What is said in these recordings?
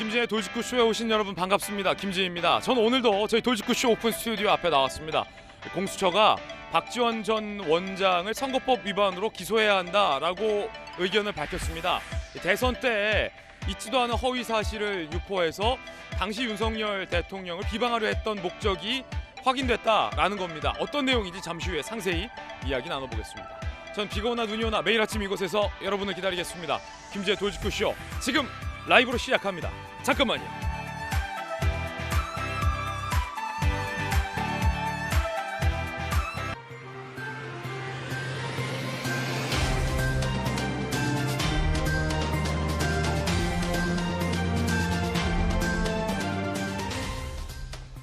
김진의 돌직구쇼에 오신 여러분 반갑습니다. 김진입니다. 전 오늘도 저희 돌직구쇼 오픈 스튜디오 앞에 나왔습니다. 공수처가 박지원 전 원장을 선거법 위반으로 기소해야 한다라고 의견을 밝혔습니다. 대선 때 있지도 않은 허위 사실을 유포해서 당시 윤석열 대통령을 비방하려 했던 목적이 확인됐다라는 겁니다. 어떤 내용인지 잠시 후에 상세히 이야기 나눠보겠습니다. 전 비가 오나 눈이 오나 매일 아침 이곳에서 여러분을 기다리겠습니다. 김진의 돌직구쇼 지금 라이브로 시작합니다. 잠깐만요.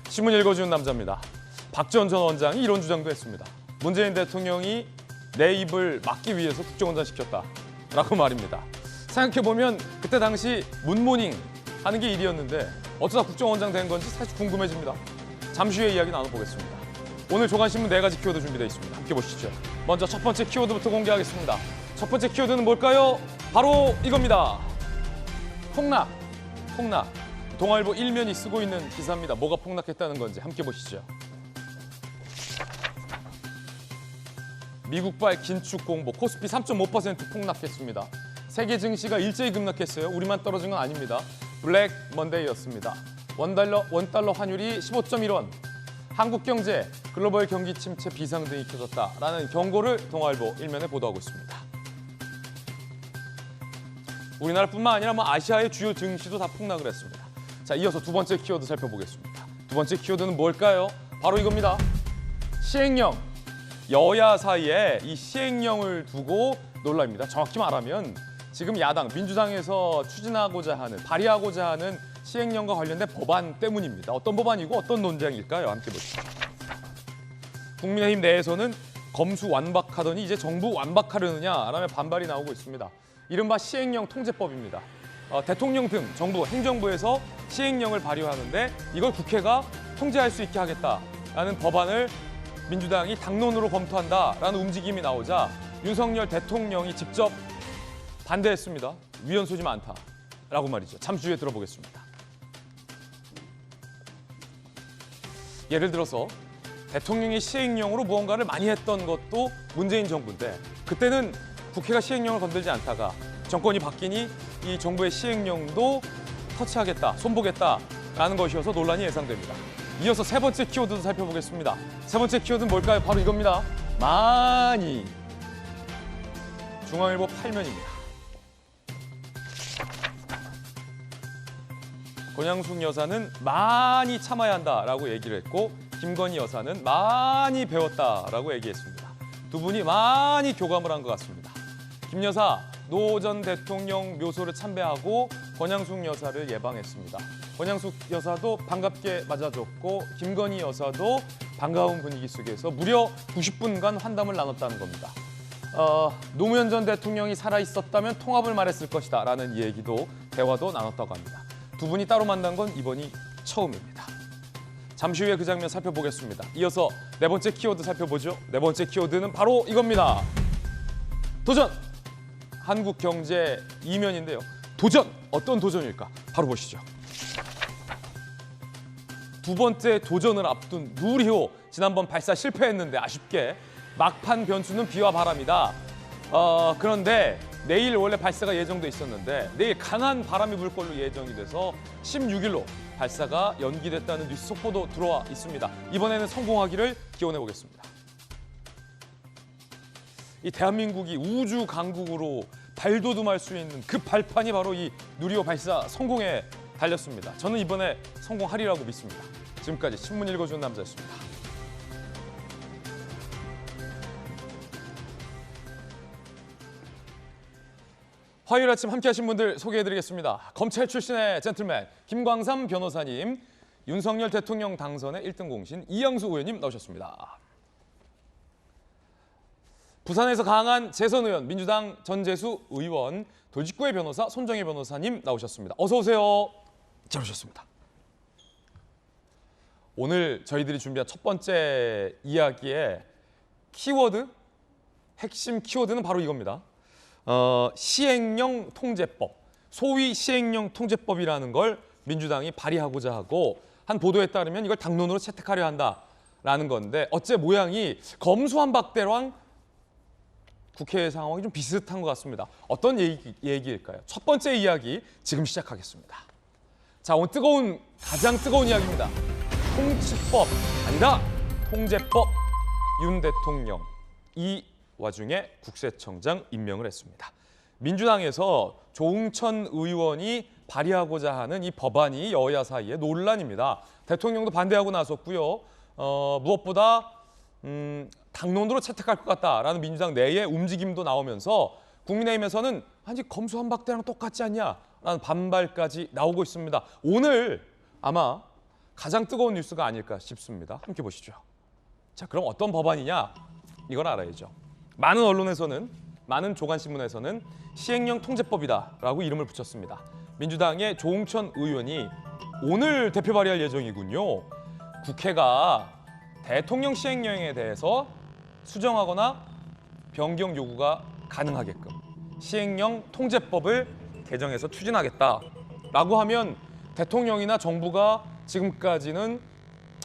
신문 읽어주는 남자입니다. 박지원 전 원장이 이런 주장도 했습니다. 문재인 대통령이 내 입을 막기 위해서 국정원장 시켰다라고 말입니다. 생각해보면 그때 당시 문모닝 하는 게 일이었는데 어쩌다 국정원장 된 건지 사실 궁금해집니다. 잠시 후에 이야기 나눠보겠습니다. 오늘 조간신문 4가지 키워드 준비되어 있습니다. 함께 보시죠. 먼저 첫 번째 키워드부터 공개하겠습니다. 첫 번째 키워드는 뭘까요? 바로 이겁니다. 폭락. 동아일보 일면이 쓰고 있는 기사입니다. 뭐가 폭락했다는 건지 함께 보시죠. 미국발 긴축 공보, 코스피 3.5% 폭락했습니다. 세계 증시가 일제히 급락했어요. 우리만 떨어진 건 아닙니다. 블랙 먼데이였습니다. 원달러 환율이 15.1원, 한국 경제, 글로벌 경기 침체 비상등이 켜졌다라는 경고를 동아일보 일면에 보도하고 있습니다. 우리나라뿐만 아니라 아시아의 주요 증시도 다 폭락을 했습니다. 자, 이어서 두 번째 키워드 살펴보겠습니다. 두 번째 키워드는 뭘까요? 바로 이겁니다. 시행령. 여야 사이에 이 시행령을 두고 논란입니다. 정확히 말하면 지금 야당, 민주당에서 추진하고자 하는, 발의하고자 하는 시행령과 관련된 법안 때문입니다. 어떤 법안이고 어떤 논쟁일까요? 함께 보시죠. 국민의힘 내에서는 검수 완박하더니 이제 정부 완박하려느냐라며 반발이 나오고 있습니다. 이른바 시행령 통제법입니다. 대통령 등 정부, 행정부에서 시행령을 발의하는데 이걸 국회가 통제할 수 있게 하겠다라는 법안을 민주당이 당론으로 검토한다라는 움직임이 나오자 윤석열 대통령이 직접 반대했습니다. 위헌 소지 많다라고 말이죠. 잠시 후에 들어보겠습니다. 예를 들어서 대통령이 시행령으로 무언가를 많이 했던 것도 문재인 정부인데 그때는 국회가 시행령을 건들지 않다가 정권이 바뀌니 이 정부의 시행령도 터치하겠다, 손보겠다라는 것이어서 논란이 예상됩니다. 이어서 세 번째 키워드도 살펴보겠습니다. 세 번째 키워드는 뭘까요? 바로 이겁니다. 많이. 중앙일보 8면입니다. 권양숙 여사는 많이 참아야 한다라고 얘기를 했고 김건희 여사는 많이 배웠다라고 얘기했습니다. 두 분이 많이 교감을 한 것 같습니다. 김 여사, 노 전 대통령 묘소를 참배하고 권양숙 여사를 예방했습니다. 권양숙 여사도 반갑게 맞아줬고 김건희 여사도 반가운 분위기 속에서 무려 90분간 환담을 나눴다는 겁니다. 노무현 전 대통령이 살아있었다면 통합을 말했을 것이다 라는 얘기도 대화도 나눴다고 합니다. 두 분이 따로 만난 건 이번이 처음입니다. 잠시 후에 그 장면 살펴보겠습니다. 이어서 네 번째 키워드 살펴보죠. 네 번째 키워드는 바로 이겁니다. 도전! 한국 경제 이면인데요. 도전! 어떤 도전일까? 바로 보시죠. 두 번째 도전을 앞둔 누리호. 지난번 발사 실패했는데 아쉽게 막판 변수는 비와 바람이다. 그런데 내일 원래 발사가 예정돼 있었는데 내일 강한 바람이 불 걸로 예정이 돼서 16일로 발사가 연기됐다는 뉴스 속보도 들어와 있습니다. 이번에는 성공하기를 기원해 보겠습니다. 이 대한민국이 우주 강국으로 발돋움할 수 있는 그 발판이 바로 이 누리호 발사 성공에 달렸습니다. 저는 이번에 성공하리라고 믿습니다. 지금까지 신문 읽어주는 남자였습니다. 화요일 아침 함께하신 분들 소개해드리겠습니다. 검찰 출신의 젠틀맨 김광삼 변호사님, 윤석열 대통령 당선의 1등 공신 이양수 의원님 나오셨습니다. 부산에서 강한 재선 의원 민주당 전재수 의원, 돌직구의 변호사 손정혜 변호사님 나오셨습니다. 어서 오세요. 잘 오셨습니다. 오늘 저희들이 준비한 첫 번째 이야기의 키워드, 핵심 키워드는 바로 이겁니다. 시행령 통제법, 소위 시행령 통제법이라는 걸 민주당이 발의하고자 하고 한 보도에 따르면 이걸 당론으로 채택하려 한다라는 건데 어째 모양이 검수완박대랑 국회 상황이 좀 비슷한 것 같습니다. 어떤 얘기일까요? 첫 번째 이야기 지금 시작하겠습니다. 자, 오늘 가장 뜨거운 이야기입니다. 통치법 아니다. 통제법. 윤 대통령 이 와중에 국세청장 임명을 했습니다. 민주당에서 조응천 의원이 발의하고자 하는 이 법안이 여야 사이에 논란입니다. 대통령도 반대하고 나섰고요. 무엇보다 당론으로 채택할 것 같다라는 민주당 내의 움직임도 나오면서 국민의힘에서는 아니 검수완박대랑 똑같지 않냐라는 반발까지 나오고 있습니다. 오늘 아마 가장 뜨거운 뉴스가 아닐까 싶습니다. 함께 보시죠. 자, 그럼 어떤 법안이냐? 이걸 알아야죠. 많은 언론에서는, 많은 조간신문에서는 시행령 통제법이다라고 이름을 붙였습니다. 민주당의 조응천 의원이 오늘 대표 발의할 예정이군요. 국회가 대통령 시행령에 대해서 수정하거나 변경 요구가 가능하게끔 시행령 통제법을 개정해서 추진하겠다라고 하면 대통령이나 정부가 지금까지는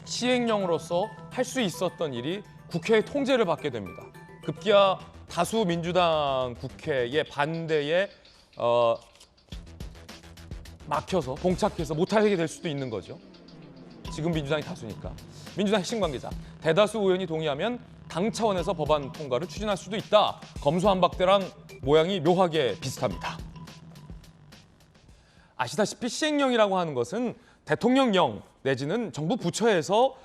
시행령으로서 할 수 있었던 일이 국회의 통제를 받게 됩니다. 급기야 다수 민주당 국회의 반대에 막혀서 봉착해서 못하게 될 수도 있는 거죠. 지금 민주당이 다수니까. 민주당 핵심 관계자. 대다수 의원이 동의하면 당 차원에서 법안 통과를 추진할 수도 있다. 검수완박대랑 모양이 묘하게 비슷합니다. 아시다시피 시행령이라고 하는 것은 대통령령 내지는 정부 부처에서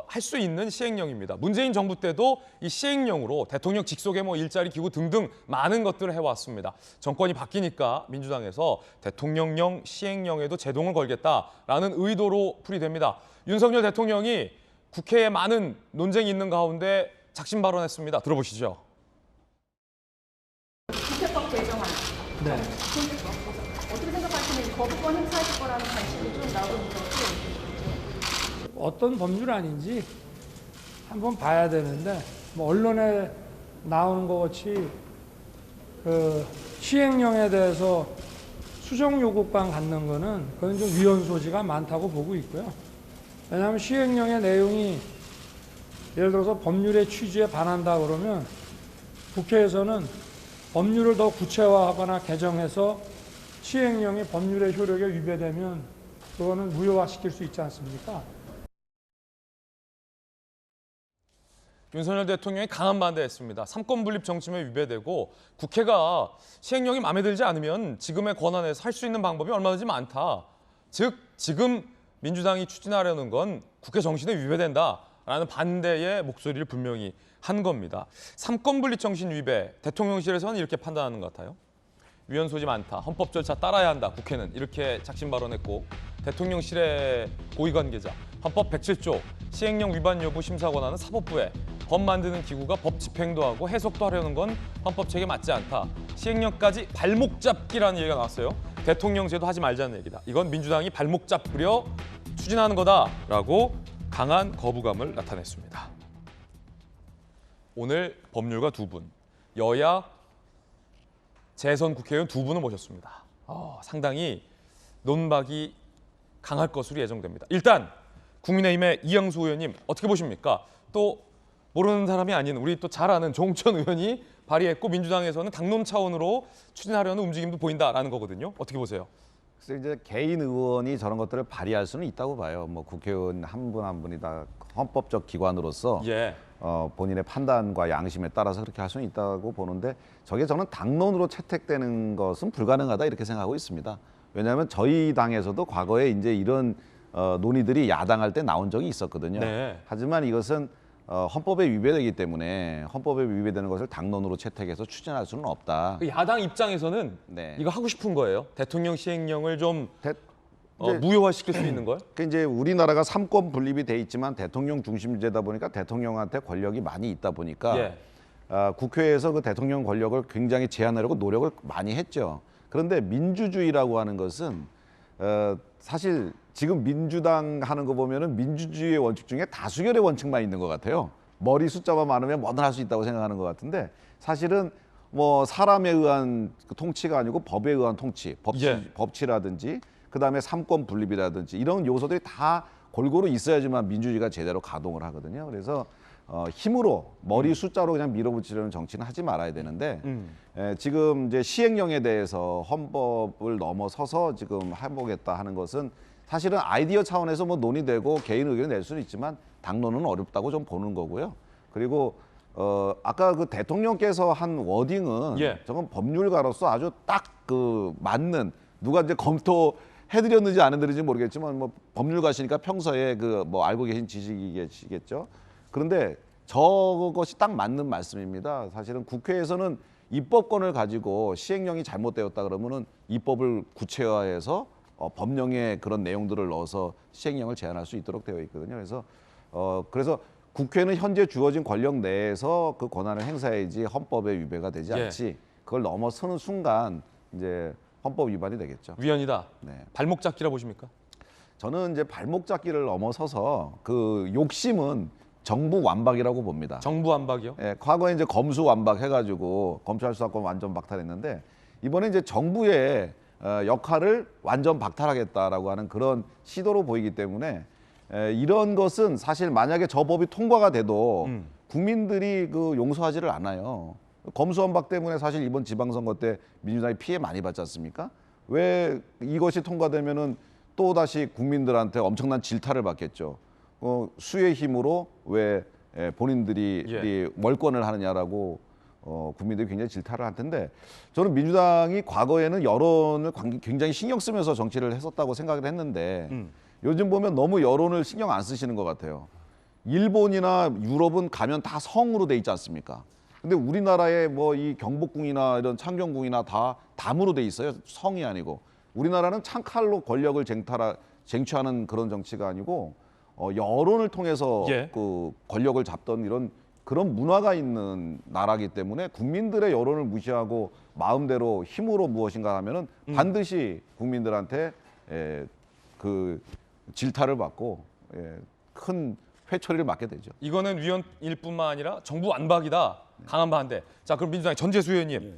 할 수 있는 시행령입니다. 문재인 정부 때도 이 시행령으로 대통령 직속의 일자리 기구 등등 많은 것들을 해왔습니다. 정권이 바뀌니까 민주당에서 대통령령 시행령에도 제동을 걸겠다라는 의도로 풀이됩니다. 윤석열 대통령이 국회에 많은 논쟁이 있는 가운데 작심 발언했습니다. 들어보시죠. 국회법 개정안. 네. 어떻게 생각하시는 거부권 행사하실 거라는 관심이 좀 나오고 있는데 어떤 법률안인지 한번 봐야 되는데 언론에 나오는 것 같이 그 시행령에 대해서 수정 요구권 갖는 거는 그건 좀 위헌 소지가 많다고 보고 있고요. 왜냐하면 시행령의 내용이 예를 들어서 법률의 취지에 반한다 그러면 국회에서는 법률을 더 구체화하거나 개정해서 시행령이 법률의 효력에 위배되면 그거는 무효화시킬 수 있지 않습니까? 윤석열 대통령이 강한 반대했습니다. 삼권분립 정치에 위배되고 국회가 시행령이 마음에 들지 않으면 지금의 권한에서 할 수 있는 방법이 얼마든지 많다. 즉 지금 민주당이 추진하려는 건 국회 정신에 위배된다라는 반대의 목소리를 분명히 한 겁니다. 삼권분립 정신 위배, 대통령실에서는 이렇게 판단하는 것 같아요. 위헌 소지 많다. 헌법 절차 따라야 한다. 국회는 이렇게 작심 발언했고 대통령실의 고위관계자 헌법 107조 시행령 위반 여부 심사 권한은 사법부에 법 만드는 기구가 법 집행도 하고 해석도 하려는 건 헌법 체계에 맞지 않다. 시행령까지 발목 잡기라는 얘기가 나왔어요. 대통령제도 하지 말자는 얘기다. 이건 민주당이 발목 잡으려 추진하는 거다라고 강한 거부감을 나타냈습니다. 오늘 법률가 두 분, 여야 재선 국회의원 두 분을 모셨습니다. 상당히 논박이 강할 것으로 예정됩니다. 일단 국민의힘의 이영수 의원님 어떻게 보십니까? 또 모르는 사람이 아닌 우리 또 잘 아는 조응천 의원이 발의했고 민주당에서는 당론 차원으로 추진하려는 움직임도 보인다라는 거거든요. 어떻게 보세요? 그래서 이제 개인 의원이 저런 것들을 발의할 수는 있다고 봐요. 국회의원 한 분 한 분이 다 헌법적 기관으로서 예. 본인의 판단과 양심에 따라서 그렇게 할 수는 있다고 보는데 저게 저는 당론으로 채택되는 것은 불가능하다 이렇게 생각하고 있습니다. 왜냐하면 저희 당에서도 과거에 이제 이런 논의들이 야당할 때 나온 적이 있었거든요. 네. 하지만 이것은 헌법에 위배되기 때문에 헌법에 위배되는 것을 당론으로 채택해서 추진할 수는 없다. 야당 입장에서는 네. 이거 하고 싶은 거예요. 대통령 시행령을 좀 이제 무효화시킬 수 있는 걸? 그 이제 우리나라가 삼권 분립이 돼 있지만 대통령 중심제다 보니까 대통령한테 권력이 많이 있다 보니까 예. 국회에서 그 대통령 권력을 굉장히 제한하려고 노력을 많이 했죠. 그런데 민주주의라고 하는 것은 사실 지금 민주당 하는 거 보면은 민주주의의 원칙 중에 다수결의 원칙만 있는 것 같아요. 머리 숫자만 많으면 뭐든 할 수 있다고 생각하는 것 같은데 사실은 사람에 의한 통치가 아니고 법에 의한 통치, 예. 법치라든지 그다음에 삼권 분립이라든지 이런 요소들이 다 골고루 있어야지만 민주주의가 제대로 가동을 하거든요. 그래서 힘으로 머리 숫자로 그냥 밀어붙이려는 정치는 하지 말아야 되는데 지금 이제 시행령에 대해서 헌법을 넘어서서 지금 해보겠다 하는 것은 사실은 아이디어 차원에서 뭐 논의되고 개인 의견을 낼 수는 있지만 당론은 어렵다고 좀 보는 거고요. 그리고 아까 그 대통령께서 한 워딩은 예. 저건 법률가로서 아주 딱 그 맞는 누가 이제 검토해드렸는지 안 해드렸는지 모르겠지만 뭐 법률가시니까 평소에 그 뭐 알고 계신 지식이 계시겠죠. 그런데 저것이 딱 맞는 말씀입니다. 사실은 국회에서는 입법권을 가지고 시행령이 잘못되었다 그러면은 입법을 구체화해서 법령에 그런 내용들을 넣어서 시행령을 제한할 수 있도록 되어 있거든요. 그래서 국회는 현재 주어진 권력 내에서 그 권한을 행사해야지 헌법에 위배가 되지 예. 않지. 그걸 넘어서는 순간 이제 헌법 위반이 되겠죠. 위헌이다. 네. 발목 잡기라 보십니까? 저는 이제 발목 잡기를 넘어서서 그 욕심은 정부 완박이라고 봅니다. 정부 완박이요? 예, 과거에 이제 검수 완박해가지고 검찰 수사권 완전 박탈했는데 이번에 이제 정부의 역할을 완전 박탈하겠다라고 하는 그런 시도로 보이기 때문에 이런 것은 사실 만약에 저 법이 통과가 돼도 국민들이 그 용서하지를 않아요. 검수완박 때문에 사실 이번 지방선거 때 민주당이 피해 많이 받지 않습니까? 왜 이것이 통과되면은 또 다시 국민들한테 엄청난 질타를 받겠죠. 수의 힘으로 왜 본인들이 예. 월권을 하느냐라고 국민들이 굉장히 질타를 할 텐데 저는 민주당이 과거에는 여론을 굉장히 신경 쓰면서 정치를 했었다고 생각을 했는데 요즘 보면 너무 여론을 신경 안 쓰시는 것 같아요. 일본이나 유럽은 가면 다 성으로 돼 있지 않습니까? 근데 우리나라의 뭐 이 경복궁이나 이런 창경궁이나 다 담으로 돼 있어요. 성이 아니고. 우리나라는 창칼로 권력을 쟁취하는 그런 정치가 아니고 여론을 통해서 예. 그 권력을 잡던 이런 그런 문화가 있는 나라기 때문에 국민들의 여론을 무시하고 마음대로 힘으로 무엇인가 하면은 반드시 국민들한테 그 질타를 받고 큰 회초리를 맞게 되죠. 이거는 위헌일 뿐만 아니라 정부 완박이다. 강한 반대. 자, 그럼 민주당의 전재수 의원님,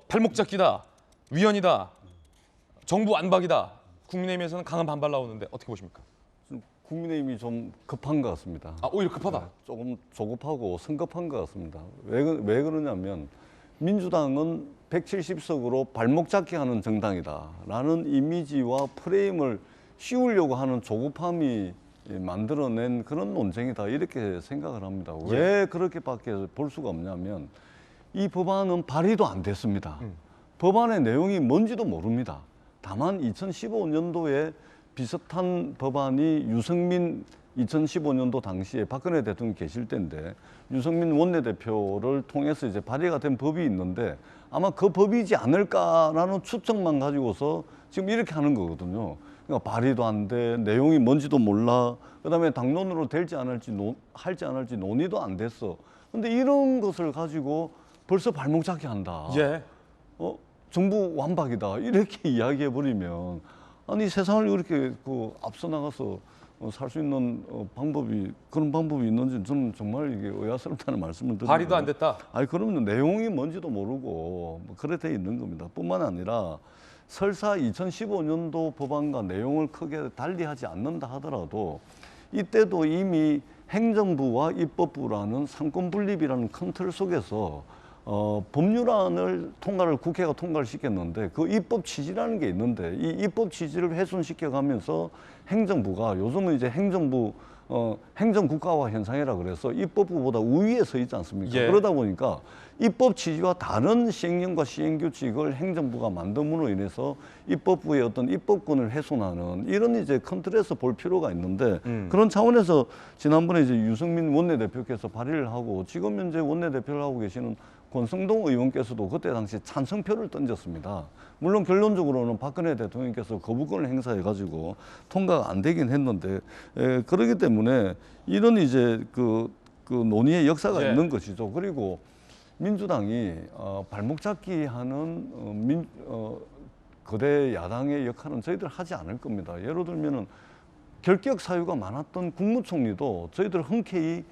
발목 잡기다, 위헌이다, 정부 완박이다. 국민의힘에서는 강한 반발 나오는데 어떻게 보십니까? 국민의힘이 좀 급한 것 같습니다. 아, 오히려 급하다. 조금 조급하고 성급한 것 같습니다. 왜 그러냐면 민주당은 170석으로 발목 잡기 하는 정당이다라는 이미지와 프레임을 씌우려고 하는 조급함이 만들어낸 그런 논쟁이다 이렇게 생각을 합니다. 왜 그렇게밖에 볼 수가 없냐면 이 법안은 발의도 안 됐습니다. 법안의 내용이 뭔지도 모릅니다. 다만 2015년도에 비슷한 법안이 유승민 2015년도 당시에 박근혜 대통령이 계실 때인데 유승민 원내대표를 통해서 이제 발의가 된 법이 있는데 아마 그 법이지 않을까라는 추측만 가지고서 지금 이렇게 하는 거거든요. 그러니까 발의도 안 돼, 내용이 뭔지도 몰라. 그다음에 당론으로 될지 안 할지 할지 안 할지 논의도 안 됐어. 근데 이런 것을 가지고 벌써 발목 잡기 한다. 예. 정부 완박이다. 이렇게 이야기해 버리면 아니 세상을 이렇게 그 앞서 나가서 살 수 있는 그런 방법이 있는지 저는 정말 이게 의아스럽다는 말씀을 드립니다. 발의도 안 됐다. 아니 그러면 내용이 뭔지도 모르고 뭐 그래 돼 있는 겁니다. 뿐만 아니라 설사 2015년도 법안과 내용을 크게 달리하지 않는다 하더라도 이때도 이미 행정부와 입법부라는 상권 분립이라는 큰 틀 속에서 법률안을 국회가 통과를 시켰는데 그 입법 취지라는 게 있는데 이 입법 취지를 훼손시켜가면서 행정부가 요즘은 이제 행정국가화 현상이라 그래서 입법부보다 우위에 서 있지 않습니까? 예. 그러다 보니까 입법 취지와 다른 시행령과 시행규칙을 행정부가 만듦으로 인해서 입법부의 어떤 입법권을 훼손하는 이런 이제 큰 틀에서 볼 필요가 있는데 그런 차원에서 지난번에 이제 유승민 원내대표께서 발의를 하고 지금 현재 원내대표를 하고 계시는 권성동 의원께서도 그때 당시 찬성표를 던졌습니다. 물론 결론적으로는 박근혜 대통령께서 거부권을 행사해가지고 통과가 안 되긴 했는데 그렇기 때문에 이런 이제 그 논의의 역사가 예. 있는 것이죠. 그리고 민주당이 발목 잡기 하는 거대 야당의 역할은 저희들 하지 않을 겁니다. 예를 들면은 결격 사유가 많았던 국무총리도 저희들 흔쾌히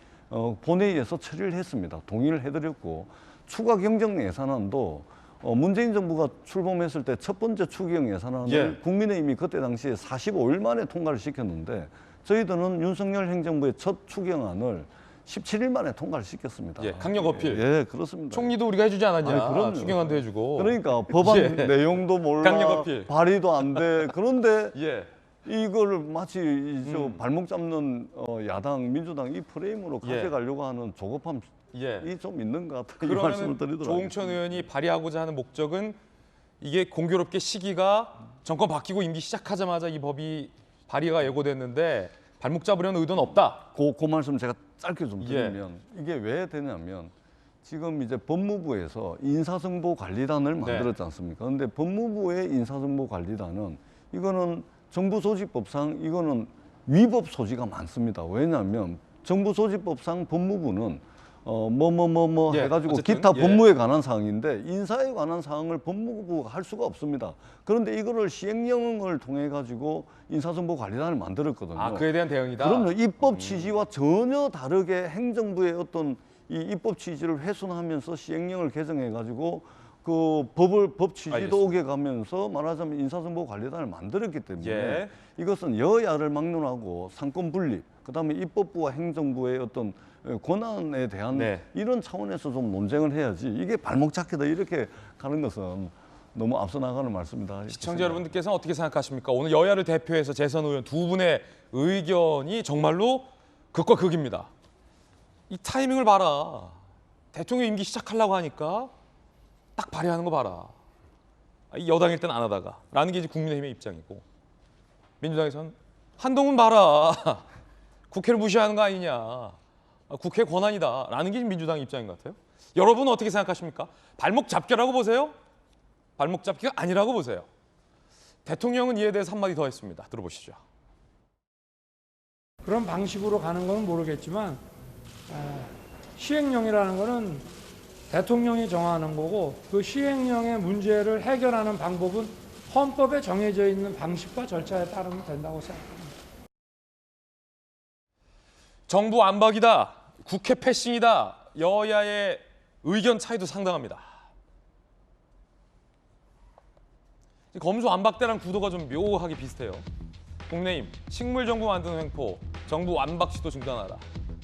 본회의에서 처리를 했습니다. 동의를 해드렸고 추가 경정 예산안도 문재인 정부가 출범했을 때 첫 번째 추경 예산안을 예. 국민의힘이 그때 당시에 45일 만에 통과를 시켰는데 저희들은 윤석열 행정부의 첫 추경안을 17일 만에 통과를 시켰습니다. 예, 강력 어필. 예, 그렇습니다. 총리도 우리가 해주지 않았냐. 아니, 그럼요. 추경안도 해주고. 그러니까 법안 예. 내용도 몰라, 강력 어필. 발의도 안 돼. 그런데 예. 이걸 마치 저 발목 잡는 야당, 민주당 이 프레임으로 예. 가져가려고 하는 조급함이 예. 좀 있는 것 같아요. 이 그러면 말씀을 드리도록 조홍천 의원이 발의하고자 하는 목적은 이게 공교롭게 시기가 정권 바뀌고 임기 시작하자마자 이 법이 발의가 예고됐는데 발목 잡으려는 의도는 없다. 그 말씀 제가 짧게 좀 예. 드리면 이게 왜 되냐면 지금 이제 법무부에서 인사정보관리단을 만들었지 않습니까? 그런데 법무부의 인사정보관리단은 이거는 정부소집법상 이거는 위법 소지가 많습니다. 왜냐하면 정부소집법상 법무부는 예, 해가지고 어쨌든, 기타 예. 법무에 관한 사항인데 인사에 관한 사항을 법무부가 할 수가 없습니다. 그런데 이거를 시행령을 통해 가지고 인사정보관리단을 만들었거든요. 아, 그에 대한 대응이다. 그럼요. 입법 취지와 전혀 다르게 행정부의 어떤 이 입법 취지를 훼손하면서 시행령을 개정해 가지고 그 법 취지도 알겠습니다. 오게가면서 말하자면 인사정보관리단을 만들었기 때문에 예. 이것은 여야를 막론하고 상권 분립, 그다음에 입법부와 행정부의 어떤 권한에 대한 네. 이런 차원에서 좀 논쟁을 해야지 이게 발목 잡히다 이렇게 가는 것은 너무 앞서 나가는 말씀이다. 시청자 여러분들께서는 어떻게 생각하십니까? 오늘 여야를 대표해서 재선 의원 두 분의 의견이 정말로 극과 극입니다. 이 타이밍을 봐라. 대통령 임기 시작하려고 하니까 딱 발의하는 거 봐라. 이 여당일 땐 안 하다가 라는 게 이제 국민의힘의 입장이고 민주당에서는 한동훈 봐라. 국회를 무시하는 거 아니냐. 국회 권한이다. 라는 게 민주당 입장인 것 같아요. 여러분은 어떻게 생각하십니까? 발목 잡기라고 보세요? 발목 잡기가 아니라고 보세요. 대통령은 이에 대해서 한마디 더 했습니다. 들어보시죠. 그런 방식으로 가는 건 모르겠지만 시행령이라는 거는 대통령이 정하는 거고 그 시행령의 문제를 해결하는 방법은 헌법에 정해져 있는 방식과 절차에 따르면 된다고 생각합니다. 정부 안박이다. 국회 패싱이다. 여야의 의견 차이도 상당합니다. 검수 안박대란 구도가 좀 묘하게 비슷해요. 국내임 식물정부 만드는 횡포, 정부 안박 시도 중단하라.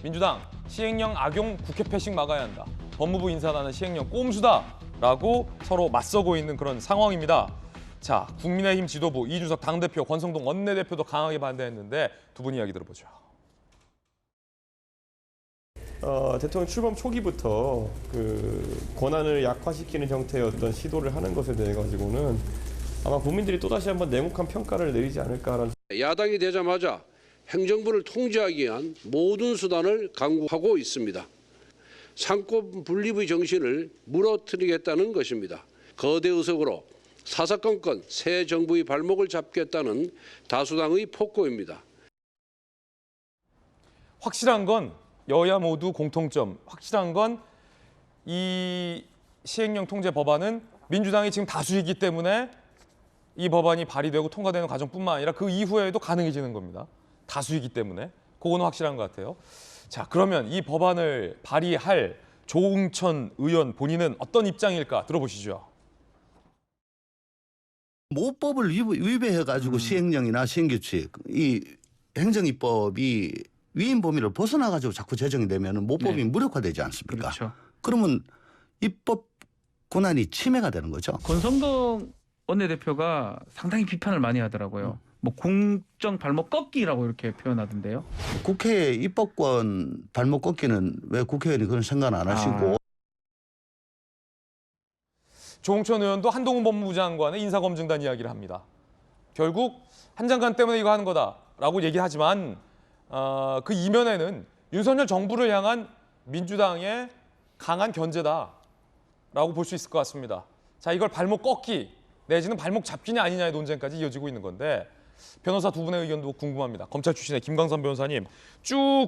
민주당 시행령 악용 국회 패싱 막아야 한다. 법무부 인사단은 시행령 꼼수다라고 서로 맞서고 있는 그런 상황입니다. 자, 국민의힘 지도부 이준석 당대표, 권성동 원내대표도 강하게 반대했는데 두 분 이야기 들어보죠. 대통령 출범 초기부터 그 권한을 약화시키는 형태의 어떤 시도를 하는 것에 대해 가지고는 아마 국민들이 또다시 한번 냉혹한 평가를 내리지 않을까라는. 야당이 되자마자 행정부를 통제하기 위한 모든 수단을 강구하고 있습니다. 상권 분립의 정신을 무너뜨리겠다는 것입니다. 거대 의석으로 사사건건 새 정부의 발목을 잡겠다는 다수당의 폭고입니다. 확실한 건 여야 모두 공통점. 확실한 건 이 시행령 통제 법안은 민주당이 지금 다수이기 때문에 이 법안이 발의되고 통과되는 과정뿐만 아니라 그 이후에도 가능해지는 겁니다. 다수이기 때문에. 그거는 확실한 것 같아요. 자, 그러면 이 법안을 발의할 조응천 의원 본인은 어떤 입장일까 들어보시죠. 모법을 위배해가지고 시행령이나 시행규칙, 이 행정입법이 위임 범위를 벗어나가지고 자꾸 제정이 되면 모법이 무력화되지 않습니까? 그렇죠. 그러면 입법 권한이 침해가 되는 거죠. 권성동 원내대표가 상당히 비판을 많이 하더라고요. 뭐 공정 발목 꺾기라고 이렇게 표현하던데요. 국회의 입법권 발목 꺾기는 왜 국회의원이 그런 생각 안 하시고 조홍천 의원도 한동훈 법무부 장관의 인사검증단 이야기를 합니다. 결국 한 장관 때문에 이거 하는 거다라고 얘기를 하지만 그 이면에는 윤석열 정부를 향한 민주당의 강한 견제다라고 볼 수 있을 것 같습니다. 자, 이걸 발목 꺾기 내지는 발목 잡기냐 아니냐의 논쟁까지 이어지고 있는 건데 변호사 두 분의 의견도 궁금합니다. 검찰 출신의 김광선 변호사님 쭉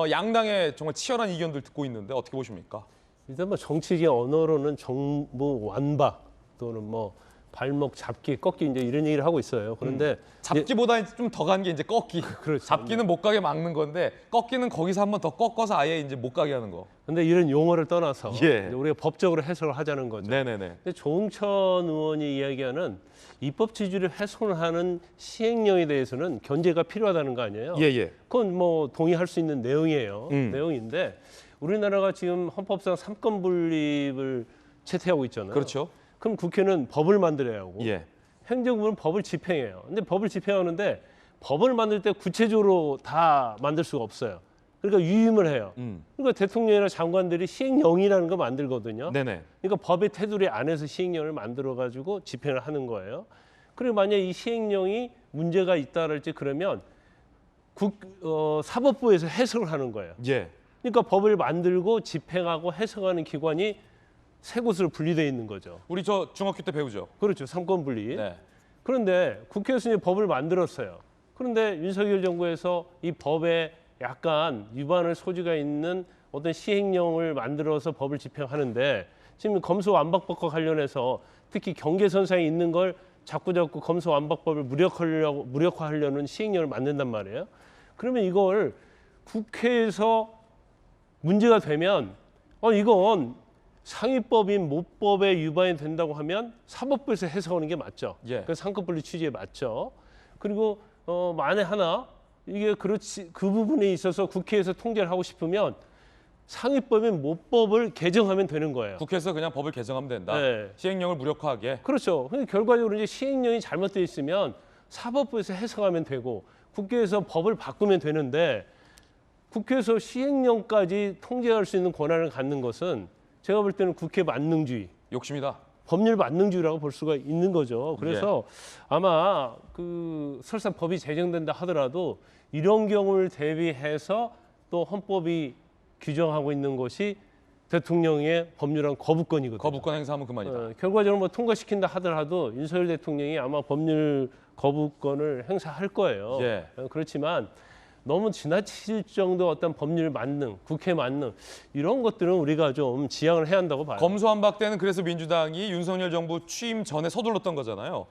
양당의 정말 치열한 의견들 듣고 있는데 어떻게 보십니까? 일단 뭐 정치적인 언어로는 정부 완박 또는 뭐 발목 잡기, 꺾기 이제 이런 얘기를 하고 있어요. 그런데 잡기보다 좀 더 간 게 이제 꺾기. 그렇죠. 잡기는 못 가게 막는 건데 꺾기는 거기서 한 번 더 꺾어서 아예 이제 못 가게 하는 거. 근데 이런 용어를 떠나서 예. 이제 우리가 법적으로 해석을 하자는 거죠. 네네네. 근데 조응천 의원이 이야기하는 입법 취지를 훼손하는 시행령에 대해서는 견제가 필요하다는 거 아니에요? 예예. 그건 뭐 동의할 수 있는 내용이에요. 내용인데 우리나라가 지금 헌법상 삼권 분립을 채택하고 있잖아요. 그렇죠. 그럼 국회는 법을 만들어야 하고 예. 행정부는 법을 집행해요. 근데 법을 집행하는데 법을 만들 때 구체적으로 다 만들 수가 없어요. 그러니까 위임을 해요. 그러니까 대통령이나 장관들이 시행령이라는 거 만들거든요. 네네. 그러니까 법의 테두리 안에서 시행령을 만들어 가지고 집행을 하는 거예요. 그리고 만약 이 시행령이 문제가 있다랄지 그러면 사법부에서 해석을 하는 거예요. 예. 그러니까 법을 만들고 집행하고 해석하는 기관이 세 곳으로 분리되어 있는 거죠. 우리 저 중학교 때 배우죠. 그렇죠. 삼권 분리. 네. 그런데 국회에서 이제 법을 만들었어요. 그런데 윤석열 정부에서 이 법에 약간 위반할 소지가 있는 어떤 시행령을 만들어서 법을 집행하는데 지금 검수완박법과 관련해서 특히 경계선상에 있는 걸 자꾸 검수완박법을 무력화하려는 시행령을 만든단 말이에요. 그러면 이걸 국회에서 문제가 되면 이건 상위법인 모법에 위반이 된다고 하면 사법부에서 해석하는 게 맞죠. 예. 그 상권분리 취지에 맞죠. 그리고 만에 하나 이게 그렇지 그 부분에 있어서 국회에서 통제를 하고 싶으면 상위법인 모법을 개정하면 되는 거예요. 국회에서 그냥 법을 개정하면 된다. 네. 시행령을 무력화하게. 그렇죠. 근데 결과적으로 이제 시행령이 잘못되어 있으면 사법부에서 해석하면 되고 국회에서 법을 바꾸면 되는데 국회에서 시행령까지 통제할 수 있는 권한을 갖는 것은 제가 볼 때는 국회 만능주의, 욕심이다. 법률 만능주의라고 볼 수가 있는 거죠. 그래서 아마 설사 법이 제정된다 하더라도 이런 경우를 대비해서 또 헌법이 규정하고 있는 것이 대통령의 법률안 거부권이거든요. 거부권 행사하면 그만이다. 결과적으로 뭐 통과시킨다 하더라도 윤석열 대통령이 아마 법률 거부권을 행사할 거예요. 예. 그렇지만 너무 지나칠 정도 어떤 법률 만능, 국회 만능 이런 것들은 우리가 좀 지양을 해야 한다고 봐요. 검수완박 때는 그래서 민주당이 윤석열 정부 취임 전에 서둘렀던 거잖아요.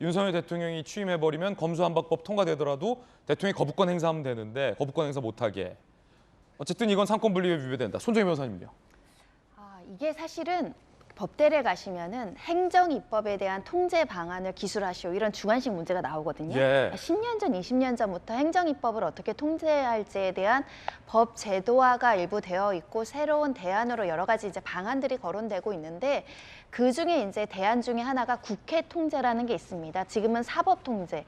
윤석열 대통령이 취임해버리면 검수완박법 통과되더라도 대통령이 거부권 행사하면 되는데 거부권 행사 못하게. 어쨌든 이건 상권분리에 위배된다. 손정희 변호사님요. 이게 사실은 법대를 가시면은 행정입법에 대한 통제 방안을 기술하시오 이런 주관식 문제가 나오거든요. 예. 10년 전, 20년 전부터 행정입법을 어떻게 통제할지에 대한 법 제도화가 일부 되어 있고 새로운 대안으로 여러 가지 이제 방안들이 거론되고 있는데 그 중에 이제 대안 중에 하나가 국회 통제라는 게 있습니다. 지금은 사법 통제.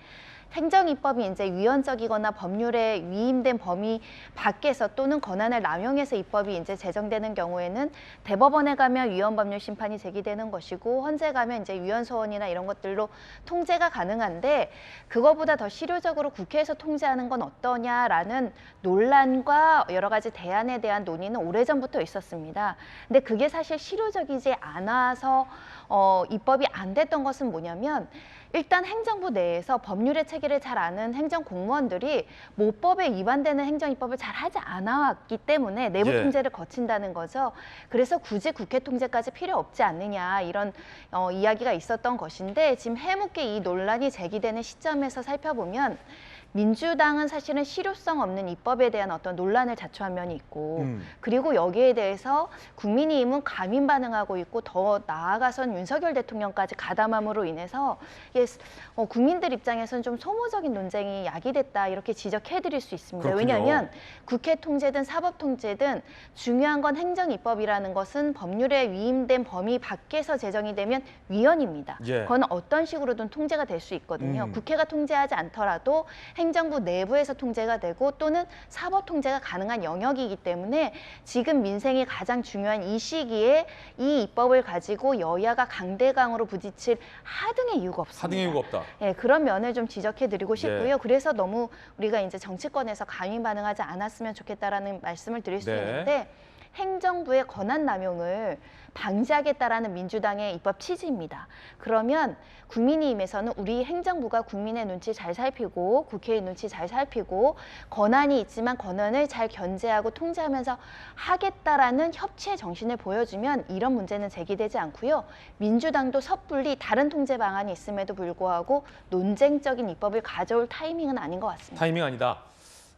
행정입법이 이제 위헌적이거나 법률에 위임된 범위 밖에서 또는 권한을 남용해서 입법이 이제 제정되는 경우에는 대법원에 가면 위헌법률 심판이 제기되는 것이고 헌재 가면 이제 위헌소원이나 이런 것들로 통제가 가능한데 그거보다 더 실효적으로 국회에서 통제하는 건 어떠냐라는 논란과 여러 가지 대안에 대한 논의는 오래전부터 있었습니다. 근데 그게 사실 실효적이지 않아서 입법이 안 됐던 것은 뭐냐면 일단 행정부 내에서 법률의 체계를 잘 아는 행정공무원들이 모법에 위반되는 행정입법을 잘 하지 않아왔기 때문에 내부 통제를 거친다는 거죠. 그래서 굳이 국회 통제까지 필요 없지 않느냐 이런 이야기가 있었던 것인데 지금 해묵게 이 논란이 제기되는 시점에서 살펴보면 민주당은 사실은 실효성 없는 입법에 대한 어떤 논란을 자초한 면이 있고 그리고 여기에 대해서 국민의힘은 과민 반응하고 있고 더 나아가선 윤석열 대통령까지 가담함으로 인해서 국민들 입장에서는 좀 소모적인 논쟁이 야기됐다 이렇게 지적해드릴 수 있습니다. 그렇군요. 왜냐하면 국회 통제든 사법 통제든 중요한 건 행정입법이라는 것은 법률에 위임된 범위 밖에서 제정이 되면 위헌입니다. 예. 그건 어떤 식으로든 통제가 될 수 있거든요. 국회가 통제하지 않더라도 행정부 내부에서 통제가 되고 또는 사법 통제가 가능한 영역이기 때문에 지금 민생이 가장 중요한 이 시기에 이 입법을 가지고 여야가 강대강으로 부딪힐 하등의 이유가 없습니다. 하등의 이유가 없다. 예, 그런 면을 좀 지적해드리고 싶고요. 네. 그래서 너무 우리가 이제 정치권에서 과민 반응하지 않았으면 좋겠다라는 말씀을 드릴 수 네. 있는데 행정부의 권한 남용을 방지하겠다라는 민주당의 입법 취지입니다. 그러면 국민의힘에서는 우리 행정부가 국민의 눈치 잘 살피고 국회의 눈치 잘 살피고 권한이 있지만 권한을 잘 견제하고 통제하면서 하겠다라는 협치의 정신을 보여주면 이런 문제는 제기되지 않고요. 민주당도 섣불리 다른 통제 방안이 있음에도 불구하고 논쟁적인 입법을 가져올 타이밍은 아닌 것 같습니다. 타이밍 아니다.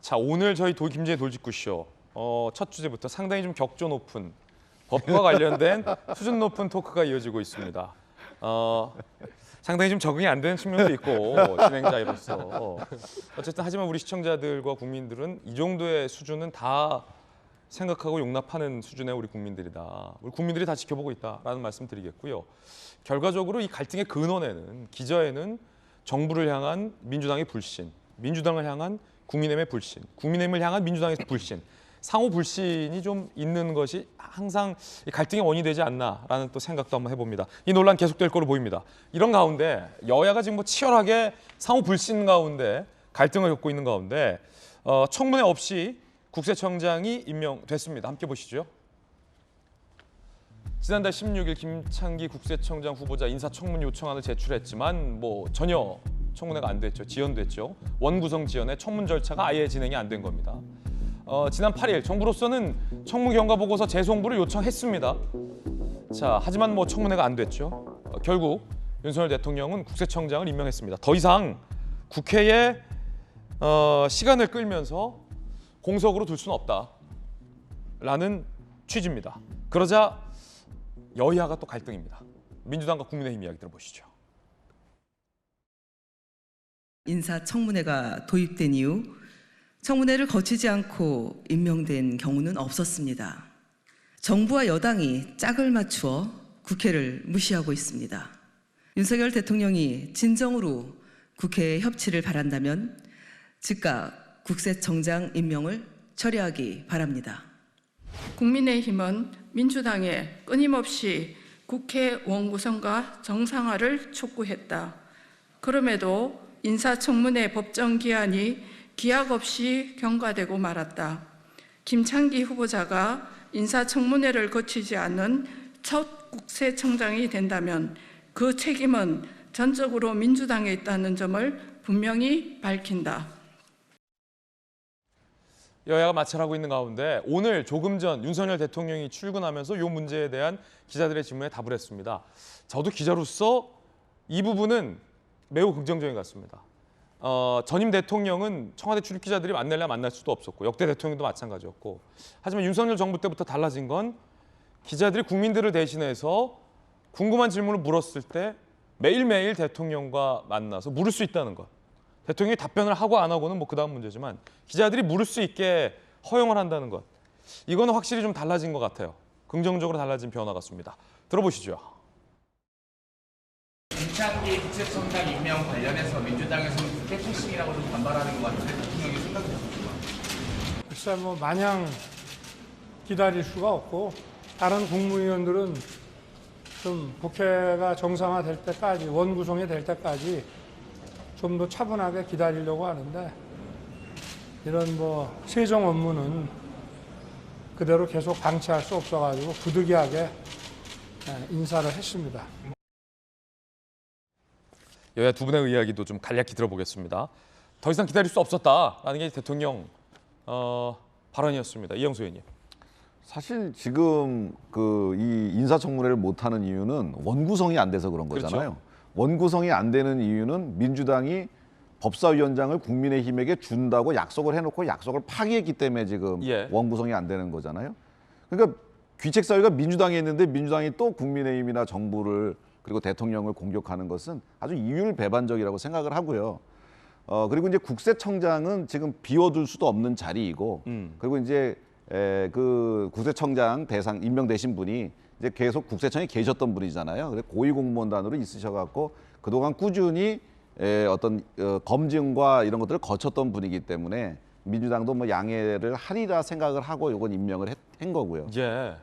자, 오늘 저희 김진의 돌직구쇼 첫 주제부터 상당히 좀 격조 높은 법과 관련된 수준 높은 토크가 이어지고 있습니다. 상당히 좀 적응이 안 되는 측면도 있고 진행자로서 어쨌든 하지만 우리 시청자들과 국민들은 이 정도의 수준은 다 생각하고 용납하는 수준의 우리 국민들이다. 우리 국민들이 다 지켜보고 있다라는 말씀 드리겠고요. 결과적으로 이 갈등의 근원에는 기저에는 정부를 향한 민주당의 불신, 민주당을 향한 국민의힘의 불신, 국민의힘을 향한 민주당의 불신, 상호 불신이 좀 있는 것이 항상 갈등의 원인이 되지 않나라는 또 생각도 한번 해봅니다. 이 논란 계속될 거로 보입니다. 이런 가운데 여야가 지금 뭐 치열하게 상호 불신 가운데 갈등을 겪고 있는 가운데 청문회 없이 국세청장이 임명됐습니다. 함께 보시죠. 지난달 16일 김창기 국세청장 후보자 인사청문 요청안을 제출했지만 뭐 전혀 청문회가 안 됐죠. 지연됐죠. 원구성 지연에 청문 절차가 아예 진행이 안 된 겁니다. 지난 8일 정부로서는 청문 경과 보고서 재송부를 요청했습니다. 자, 하지만 뭐 청문회가 안 됐죠. 결국 윤석열 대통령은 국세청장을 임명했습니다. 더 이상 국회에 시간을 끌면서 공석으로 둘 수는 없다라는 취지입니다. 그러자 여야가 또 갈등입니다. 민주당과 국민의힘 이야기 들어보시죠. 인사청문회가 도입된 이후 청문회를 거치지 않고 임명된 경우는 없었습니다. 정부와 여당이 짝을 맞추어 국회를 무시하고 있습니다. 윤석열 대통령이 진정으로 국회의 협치를 바란다면 즉각 국세청장 임명을 처리하기 바랍니다. 국민의힘은 민주당의 끊임없이 국회 원구성과 정상화를 촉구했다. 그럼에도 인사청문회 법정 기한이 기약 없이 경과되고 말았다. 김창기 후보자가 인사청문회를 거치지 않는 첫 국세청장이 된다면 그 책임은 전적으로 민주당에 있다는 점을 분명히 밝힌다. 여야가 마찰하고 있는 가운데 오늘 조금 전 윤석열 대통령이 출근하면서 이 문제에 대한 기자들의 질문에 답을 했습니다. 저도 기자로서 이 부분은 매우 긍정적인 것 같습니다. 전임 대통령은 청와대 출입 기자들이 만나려 만날 수도 없었고 역대 대통령도 마찬가지였고 하지만 윤석열 정부 때부터 달라진 건 기자들이 국민들을 대신해서 궁금한 질문을 물었을 때 매일매일 대통령과 만나서 물을 수 있다는 것. 대통령이 답변을 하고 안 하고는 뭐 그다음 문제지만 기자들이 물을 수 있게 허용을 한다는 것. 이거는 확실히 좀 달라진 것 같아요. 긍정적으로 달라진 변화 같습니다. 들어보시죠. 김창기 국세청장 임명 관련해서 민주당에서는 국회 패싱이라고 좀 반발하는 것 같은데 대통령이 생각이 어떻습니까? 글쎄 뭐 마냥 기다릴 수가 없고 다른 국무위원들은 좀 국회가 정상화될 때까지 원구성이 될 때까지 좀 더 차분하게 기다리려고 하는데 이런 뭐 세정 업무는 그대로 계속 방치할 수 없어가지고 부득이하게 인사를 했습니다. 여야 두 분의 이야기도 좀 간략히 들어보겠습니다. 더 이상 기다릴 수 없었다라는 게 대통령 발언이었습니다. 이영수 의원님. 사실 지금 이 인사청문회를 못하는 이유는 원구성이 안 돼서 그런 거잖아요. 그렇죠. 원구성이 안 되는 이유는 민주당이 법사위원장을 국민의힘에게 준다고 약속을 해놓고 약속을 파기했기 때문에 지금 원구성이 안 되는 거잖아요. 그러니까 귀책사유가 민주당에 있는데 민주당이 또 국민의힘이나 정부를 그리고 대통령을 공격하는 것은 아주 이율배반적이라고 생각을 하고요. 그리고 이제 국세청장은 지금 비워둘 수도 없는 자리이고 그리고 이제 그 국세청장 대상 임명되신 분이 이제 계속 국세청에 계셨던 분이잖아요. 그래서 고위공무원단으로 있으셔갖고 그동안 꾸준히 어떤 검증과 이런 것들을 거쳤던 분이기 때문에 민주당도 뭐 양해를 하리라 생각을 하고 이건 임명을 한 거고요.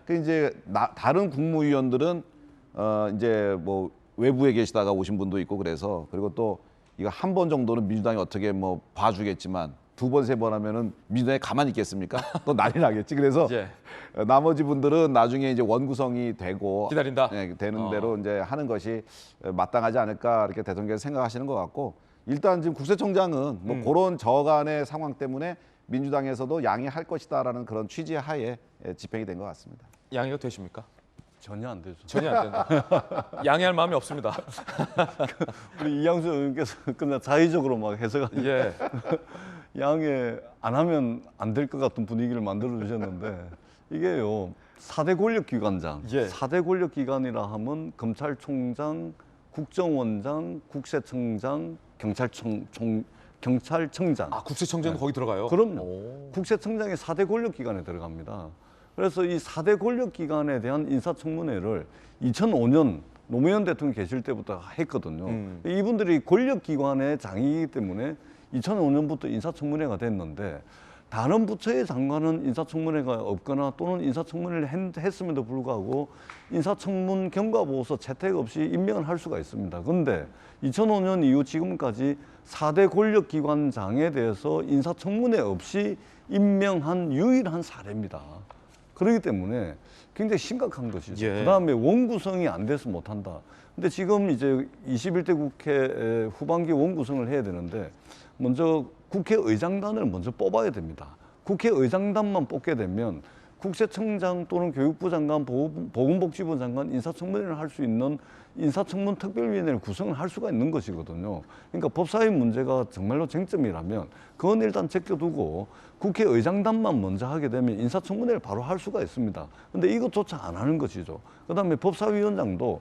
그 이제 다른 국무위원들은 이제 뭐 외부에 계시다가 오신 분도 있고 그래서 그리고 또 이거 한 번 정도는 민주당이 어떻게 뭐 봐주겠지만 두 번, 세 번 하면은 민주당이 가만히 있겠습니까? 또 난리 나겠지. 그래서 예. 나머지 분들은 나중에 이제 원구성이 되고 기다린다. 되는 대로 이제 하는 것이 마땅하지 않을까 이렇게 대통령께서 생각하시는 것 같고 일단 지금 국세청장은 뭐 그런 저간의 상황 때문에 민주당에서도 양해할 것이다라는 그런 취지 하에 집행이 된 것 같습니다. 양해가 되십니까? 전혀 안 되죠. 전혀 안 된다. 양해할 마음이 없습니다. 우리 이양수 의원께서 그냥 자의적으로 막 해석하는 예. 양해 안 하면 안 될 것 같은 분위기를 만들어 주셨는데 이게요. 4대 권력기관장, 예. 4대 권력기관이라 하면 검찰총장, 국정원장, 국세청장, 경찰청장. 아, 국세청장도 거기 들어가요? 그럼요. 국세청장이 4대 권력기관에 들어갑니다. 그래서 이 4대 권력기관에 대한 인사청문회를 2005년 노무현 대통령 계실 때부터 했거든요. 이분들이 권력기관의 장이기 때문에 2005년부터 인사청문회가 됐는데 다른 부처의 장관은 인사청문회가 없거나 또는 인사청문회를 했음에도 불구하고 인사청문 경과보고서 채택 없이 임명을 할 수가 있습니다. 그런데 2005년 이후 지금까지 4대 권력기관장에 대해서 인사청문회 없이 임명한 유일한 사례입니다. 그렇기 때문에 굉장히 심각한 것이죠. 예. 그다음에 원구성이 안 돼서 못한다. 근데 지금 이제 21대 국회 후반기 원구성을 해야 되는데 먼저 국회의장단을 먼저 뽑아야 됩니다. 국회의장단만 뽑게 되면 국세청장 또는 교육부 장관, 보건복지부 장관 인사청문회를 할 수 있는 인사청문 특별위원회를 구성을 할 수가 있는 것이거든요. 그러니까 법사위 문제가 정말로 쟁점이라면 그건 일단 제껴두고 국회의장단만 먼저 하게 되면 인사청문회를 바로 할 수가 있습니다. 근데 이것조차 안 하는 것이죠. 그다음에 법사위원장도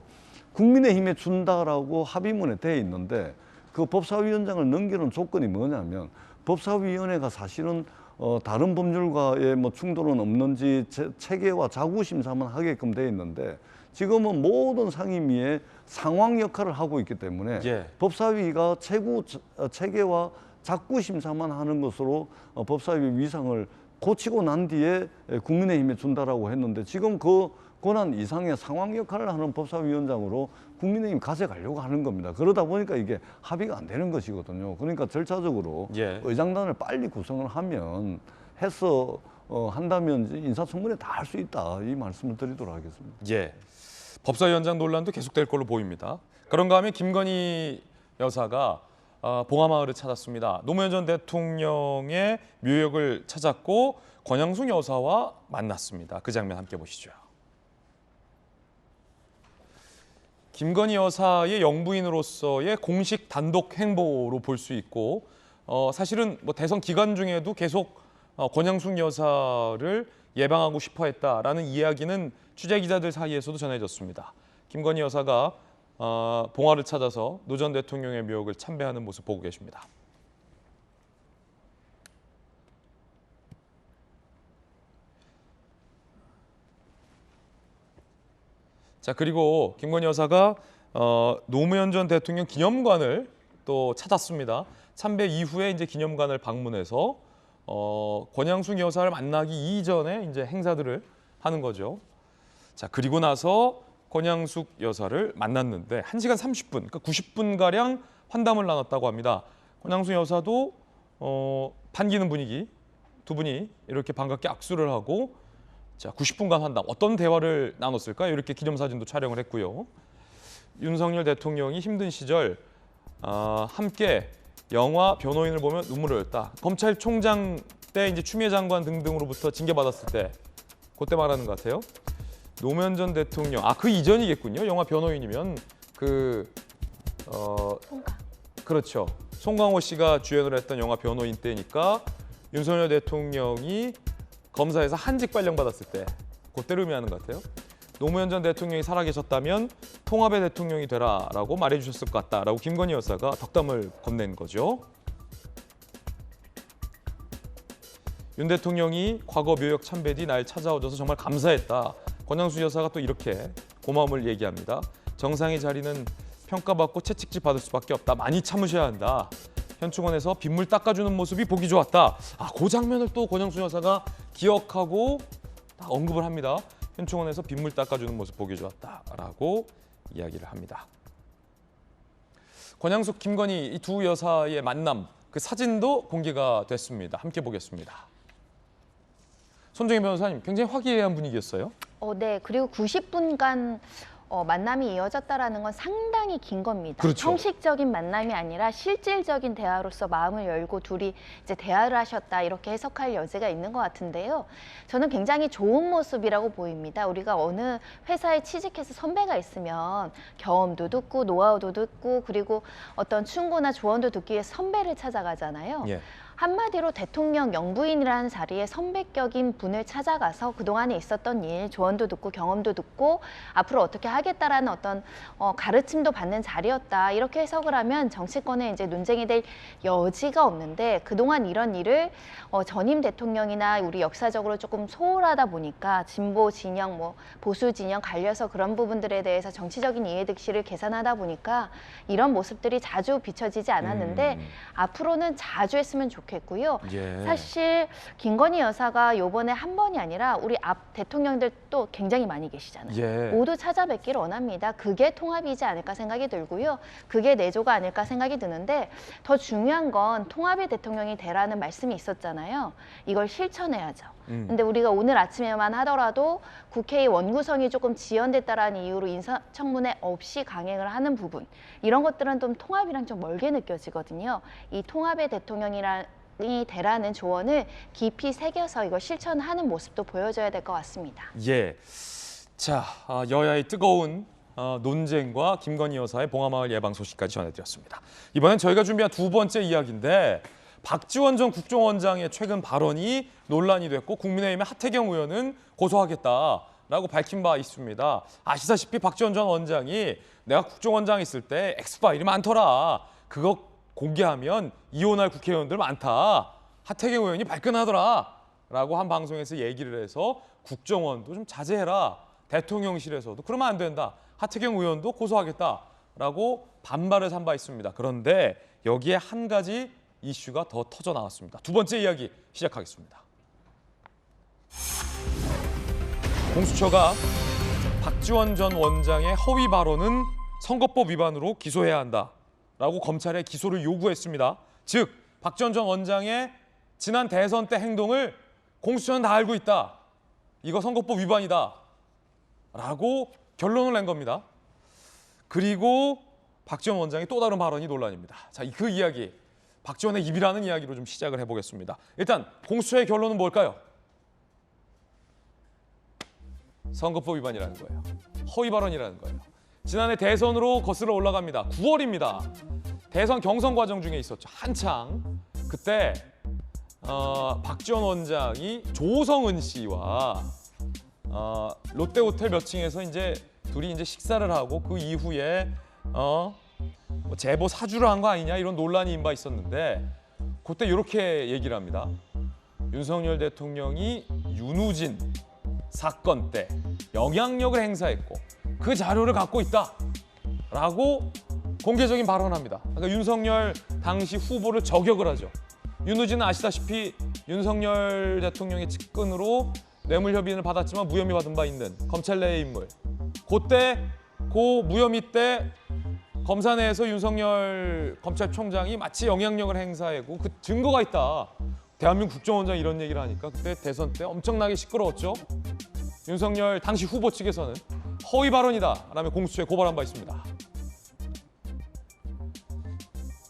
국민의힘에 준다라고 합의문에 되어 있는데 그 법사위원장을 넘기는 조건이 뭐냐면 법사위원회가 사실은 다른 법률과의 뭐 충돌은 없는지 체계와 자구심사만 하게끔 되어 있는데 지금은 모든 상임위의 상황 역할을 하고 있기 때문에 예. 법사위가 체계와 자구심사만 하는 것으로 법사위 위상을 고치고 난 뒤에 국민의힘에 준다라고 했는데 지금 그 권한 이상의 상황 역할을 하는 법사위원장으로 국민의힘 가져가려고 하는 겁니다. 그러다 보니까 이게 합의가 안 되는 것이거든요. 그러니까 절차적으로 예. 의장단을 빨리 구성을 하면 한다면 인사청문회 다 할 수 있다. 이 말씀을 드리도록 하겠습니다. 예. 법사위원장 논란도 계속될 걸로 보입니다. 그런가 하면 김건희 여사가 봉하마을을 찾았습니다. 노무현 전 대통령의 묘역을 찾았고 권양숙 여사와 만났습니다. 그 장면 함께 보시죠. 김건희 여사의 영부인으로서의 공식 단독 행보로 볼 수 있고 사실은 뭐 대선 기간 중에도 계속 권양숙 여사를 예방하고 싶어했다라는 이야기는 취재 기자들 사이에서도 전해졌습니다. 김건희 여사가 봉화를 찾아서 노 전 대통령의 묘역을 참배하는 모습 보고 계십니다. 자, 그리고 김건희 여사가 노무현 전 대통령 기념관을 또 찾았습니다. 참배 이후에 이제 기념관을 방문해서 권양숙 여사를 만나기 이전에 이제 행사들을 하는 거죠. 자, 그리고 나서 권양숙 여사를 만났는데 1시간 30분, 그러니까 90분가량 환담을 나눴다고 합니다. 권양숙 여사도 반기는 분위기, 두 분이 이렇게 반갑게 악수를 하고 자, 90분간 환담, 어떤 대화를 나눴을까요? 이렇게 기념사진도 촬영을 했고요. 윤석열 대통령이 힘든 시절 함께 영화 변호인을 보면 눈물을 흘렸다. 검찰총장 때 이제 추미애 장관 등등으로부터 징계받았을 때 그때 말하는 것 같아요. 노무현 전 대통령, 그 이전이겠군요. 영화 변호인이면 그렇죠. 송강호 씨가 주연을 했던 영화 변호인 때니까 윤석열 대통령이 검사에서 한직 발령받았을 때 그때를 의미하는 것 같아요. 노무현 전 대통령이 살아계셨다면 통합의 대통령이 되라라고 말해주셨을 것 같다라고 김건희 여사가 덕담을 건넨 거죠. 윤 대통령이 과거 묘역 참배 뒤 날 찾아오셔서 정말 감사했다. 권양숙 여사가 또 이렇게 고마움을 얘기합니다. 정상의 자리는 평가받고 채찍질 받을 수밖에 없다. 많이 참으셔야 한다. 현충원에서 빗물 닦아주는 모습이 보기 좋았다. 그 장면을 또 권양숙 여사가 기억하고 언급을 합니다. 현충원에서 빗물 닦아주는 모습 보기 좋았다라고 이야기를 합니다. 권양숙, 김건희 이 두 여사의 만남 그 사진도 공개가 됐습니다. 함께 보겠습니다. 손정희 변호사님, 굉장히 화기애애한 분위기였어요. 네. 그리고 90분간 만남이 이어졌다라는 건 상당히 긴 겁니다. 그렇죠. 형식적인 만남이 아니라 실질적인 대화로서 마음을 열고 둘이 이제 대화를 하셨다 이렇게 해석할 여지가 있는 것 같은데요. 저는 굉장히 좋은 모습이라고 보입니다. 우리가 어느 회사에 취직해서 선배가 있으면 경험도 듣고 노하우도 듣고 그리고 어떤 충고나 조언도 듣기 위해 선배를 찾아가잖아요. 예. 한마디로 대통령 영부인이라는 자리에 선배격인 분을 찾아가서 그동안에 있었던 일, 조언도 듣고 경험도 듣고 앞으로 어떻게 하겠다라는 어떤 가르침도 받는 자리였다. 이렇게 해석을 하면 정치권에 이제 논쟁이 될 여지가 없는데 그동안 이런 일을 전임 대통령이나 우리 역사적으로 조금 소홀하다 보니까 진보 진영, 뭐 보수 진영 갈려서 그런 부분들에 대해서 정치적인 이해득실을 계산하다 보니까 이런 모습들이 자주 비춰지지 않았는데 앞으로는 자주 했으면 좋겠고요. 예. 사실 김건희 여사가 요번에 한 번이 아니라 우리 앞 대통령들도 굉장히 많이 계시잖아요. 예. 모두 찾아뵙기를 원합니다. 그게 통합이지 않을까 생각이 들고요. 그게 내조가 아닐까 생각이 드는데 더 중요한 건 통합의 대통령이 되라는 말씀이 있었잖아요. 이걸 실천해야죠. 근데 우리가 오늘 아침에만 하더라도 국회의 원구성이 조금 지연됐다라는 이유로 인사청문회 없이 강행을 하는 부분 이런 것들은 좀 통합이랑 좀 멀게 느껴지거든요. 이 통합의 대통령이 되라는 조언을 깊이 새겨서 이걸 실천하는 모습도 보여줘야 될 것 같습니다. 예. 자, 여야의 뜨거운 논쟁과 김건희 여사의 봉하마을 예방 소식까지 전해드렸습니다. 이번엔 저희가 준비한 두 번째 이야기인데 박지원 전 국정원장의 최근 발언이 논란이 됐고 국민의힘의 하태경 의원은 고소하겠다라고 밝힌 바 있습니다. 아시다시피 박지원 전 원장이 내가 국정원장 있을 때 엑스파일이 많더라. 그거 공개하면 이혼할 국회의원들 많다. 하태경 의원이 발끈하더라. 라고 한 방송에서 얘기를 해서 국정원도 좀 자제해라. 대통령실에서도 그러면 안 된다. 하태경 의원도 고소하겠다라고 반발을 한 바 있습니다. 그런데 여기에 한 가지 이슈가 더 터져 나왔습니다. 두 번째 이야기 시작하겠습니다. 공수처가 박지원 전 원장의 허위 발언은 선거법 위반으로 기소해야 한다라고 검찰에 기소를 요구했습니다. 즉, 박지원 전 원장의 지난 대선 때 행동을 공수처는 다 알고 있다. 이거 선거법 위반이다. 라고 결론을 낸 겁니다. 그리고 박지원 원장의 또 다른 발언이 논란입니다. 자, 그 이야기, 박지원의 입이라는 이야기로 좀 시작을 해보겠습니다. 일단 공수처의 결론은 뭘까요? 선거법 위반이라는 거예요. 허위 발언이라는 거예요. 지난해 대선으로 거슬러 올라갑니다. 9월입니다. 대선 경선 과정 중에 있었죠. 한창 그때 박지원 원장이 조성은 씨와 롯데호텔 몇 층에서 이제 둘이 이제 식사를 하고 그 이후에 뭐 제보 사주를 한 거 아니냐 이런 논란이 인바 있었는데 그때 이렇게 얘기를 합니다. 윤석열 대통령이 윤우진 사건 때 영향력을 행사했고 그 자료를 갖고 있다라고 공개적인 발언합니다. 그러니까 윤석열 당시 후보를 저격을 하죠. 윤우진은 아시다시피 윤석열 대통령의 측근으로 뇌물협의를 받았지만 무혐의 받은 바 있는 검찰 내의 인물. 그때 그 무혐의 때 검사 내에서 윤석열 검찰총장이 마치 영향력을 행사하고 그 증거가 있다. 대한민국 국정원장이 이런 얘기를 하니까 그때 대선 때 엄청나게 시끄러웠죠. 윤석열 당시 후보 측에서는 허위 발언이다 라며 공수처에 고발한 바 있습니다.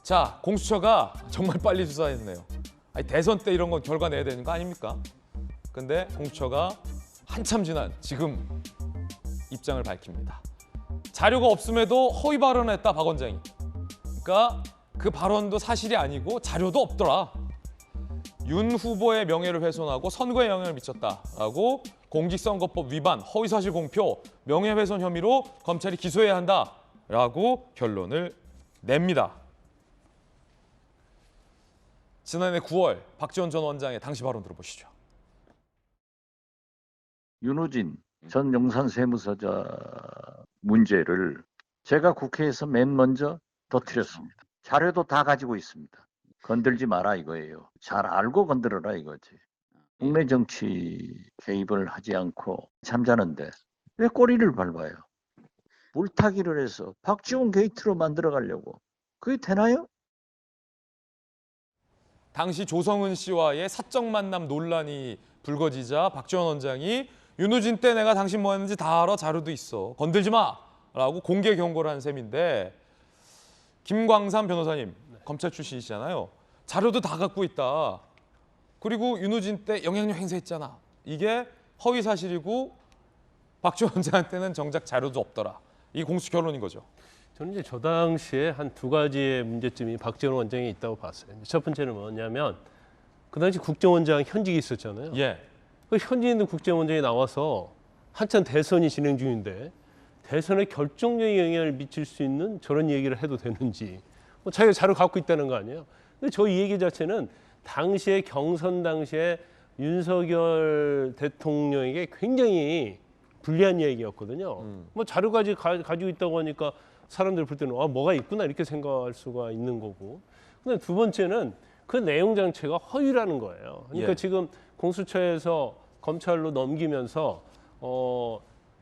자, 공수처가 정말 빨리 수사했네요. 아니, 대선 때 이런 건 결과 내야 되는 거 아닙니까? 근데 공수처가 한참 지난 지금 입장을 밝힙니다. 자료가 없음에도 허위 발언을 했다, 박 원장이. 그러니까 그 발언도 사실이 아니고 자료도 없더라. 윤 후보의 명예를 훼손하고 선거에 영향을 미쳤다라고 공직선거법 위반, 허위사실 공표, 명예훼손 혐의로 검찰이 기소해야 한다라고 결론을 냅니다. 지난해 9월 박지원 전 원장의 당시 발언 들어보시죠. 윤우진 전 용산세무서자 문제를 제가 국회에서 맨 먼저 터뜨렸습니다. 자료도 다 가지고 있습니다. 건들지 마라 이거예요. 잘 알고 건드려라 이거지. 국내 정치 개입을 하지 않고 잠자는데 왜 꼬리를 밟아요? 물타기를 해서 박지원 게이트로 만들어 가려고. 그게 되나요? 당시 조성은 씨와의 사적 만남 논란이 불거지자 박지원 원장이 윤우진 때 내가 당신 뭐 했는지 다 알아, 자료도 있어, 건들지 마라고 공개 경고를 한 셈인데, 김광삼 변호사님 검찰 출신이시잖아요. 자료도 다 갖고 있다. 그리고 윤우진 때 영향력 행사했잖아. 이게 허위 사실이고 박지원 원장한테는 정작 자료도 없더라. 이게 공수 결론인 거죠. 저는 이제 저 당시에 한 두 가지의 문제점이 박지원 원장에 있다고 봤어요. 첫 번째는 뭐냐면 그 당시 국정원장 현직이 있었잖아요. 예. 그 현직에 있는 국정원장이 나와서 한참 대선이 진행 중인데 대선에 결정적인 영향을 미칠 수 있는 저런 얘기를 해도 되는지, 뭐 자기가 자료 갖고 있다는 거 아니에요. 근데 저 이 얘기 자체는 당시에 경선 당시에 윤석열 대통령에게 굉장히 불리한 얘기였거든요. 뭐 자료까지 가지고 있다고 하니까 사람들 볼 때는 뭐가 있구나 이렇게 생각할 수가 있는 거고. 근데 두 번째는 그 내용 자체가 허위라는 거예요. 그러니까 예. 지금 공수처에서 검찰로 넘기면서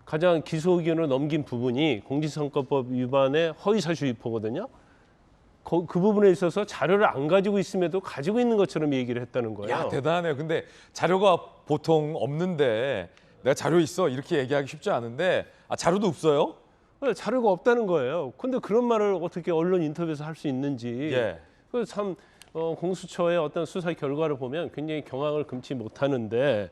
가장 기소 의견으로 넘긴 부분이 공직선거법 위반의 허위사실 유포거든요. 그 부분에 있어서 자료를 안 가지고 있음에도 가지고 있는 것처럼 얘기를 했다는 거예요. 야, 대단하네요. 근데 자료가 보통 없는데 내가 자료 있어 이렇게 얘기하기 쉽지 않은데, 자료도 없어요? 네, 자료가 없다는 거예요. 근데 그런 말을 어떻게 언론 인터뷰에서 할 수 있는지. 예. 그래서 참 공수처의 어떤 수사 결과를 보면 굉장히 경악을 금치 못하는데,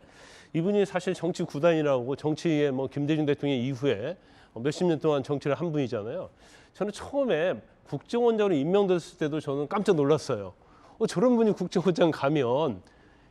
이분이 사실 정치 구단이라고, 정치에 뭐 김대중 대통령 이후에 몇십 년 동안 정치를 한 분이잖아요. 저는 처음에 국정원장으로 임명됐을 때도 저는 깜짝 놀랐어요. 저런 분이 국정원장 가면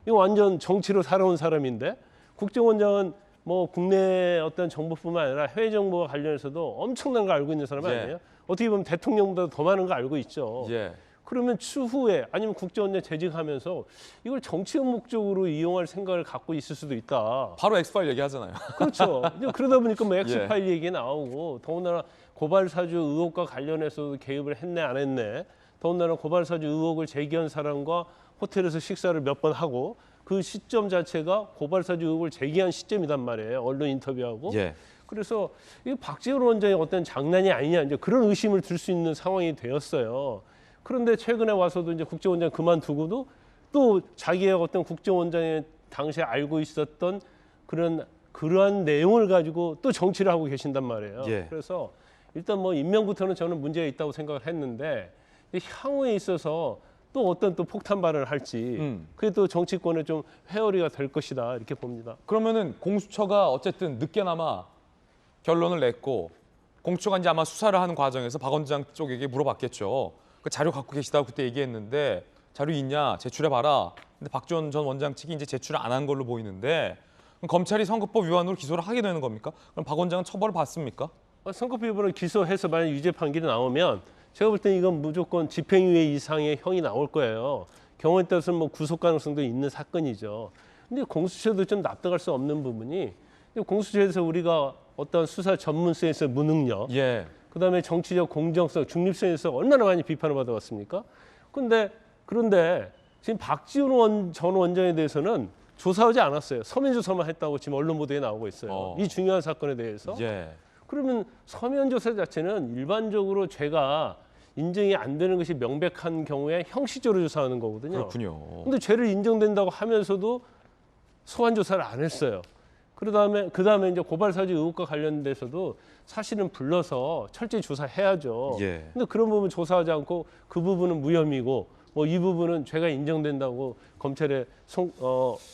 이거 완전 정치로 살아온 사람인데, 국정원장은 뭐 국내 어떤 정보뿐만 아니라 해외 정보와 관련해서도 엄청난 거 알고 있는 사람 예. 아니에요? 어떻게 보면 대통령보다 더 많은 거 알고 있죠. 예. 그러면 추후에 아니면 국정원장 재직하면서 이걸 정치적 목적으로 이용할 생각을 갖고 있을 수도 있다. 바로 엑스파일 얘기하잖아요. 그렇죠. 그러다 보니까 뭐 예. 엑스파일 얘기 나오고, 더군다나 고발사주 의혹과 관련해서도 개입을 했네 안 했네. 더군다나 고발사주 의혹을 제기한 사람과 호텔에서 식사를 몇 번 하고, 그 시점 자체가 고발사주 의혹을 제기한 시점이란 말이에요. 언론 인터뷰하고. 예. 그래서 이 박지원 원장의 어떤 장난이 아니냐, 이제 그런 의심을 들 수 있는 상황이 되었어요. 그런데 최근에 와서도 이제 국정원장 그만두고도 또 자기의 어떤 국정원장의 당시에 알고 있었던 그러한 내용을 가지고 또 정치를 하고 계신단 말이에요. 예. 그래서 일단 뭐 임명부터는 저는 문제가 있다고 생각을 했는데, 향후에 있어서 또 어떤 또 폭탄 발언을 할지, 그게 또 정치권에 좀 회오리가 될 것이다 이렇게 봅니다. 그러면은 공수처가 어쨌든 늦게나마 결론을 냈고, 공수처가 이제 아마 수사를 하는 과정에서 박 원장 쪽에게 물어봤겠죠. 그 자료 갖고 계시다고 그때 얘기했는데 자료 있냐, 제출해봐라. 근데 박지원 전 원장 측이 이제 제출을 안 한 걸로 보이는데, 그럼 검찰이 선거법 위반으로 기소를 하게 되는 겁니까? 그럼 박 원장은 처벌을 받습니까? 선거법 위반을 기소해서 만약 유죄 판결이 나오면 제가 볼 때는 이건 무조건 집행유예 이상의 형이 나올 거예요. 경우에 따라서는 뭐 구속 가능성도 있는 사건이죠. 근데 공수처도 좀 납득할 수 없는 부분이, 공수처에서 우리가 어떤 수사 전문성에서 무능력, 예. 그다음에 정치적 공정성, 중립성에서 얼마나 많이 비판을 받아왔습니까? 그런데 지금 박지원 전 원장에 대해서는 조사하지 않았어요. 서면 조사만 했다고 지금 언론 보도에 나오고 있어요. 이 중요한 사건에 대해서. 예. 그러면 서면 조사 자체는 일반적으로 죄가 인정이 안 되는 것이 명백한 경우에 형식적으로 조사하는 거거든요. 그렇군요. 근데 죄를 인정된다고 하면서도 소환 조사를 안 했어요. 그다음에 이제 고발사주 의혹과 관련돼서도 사실은 불러서 철저히 조사해야죠. 예. 근데 그런 부분 조사하지 않고 그 부분은 무혐의고 뭐 이 부분은 죄가 인정된다고 검찰에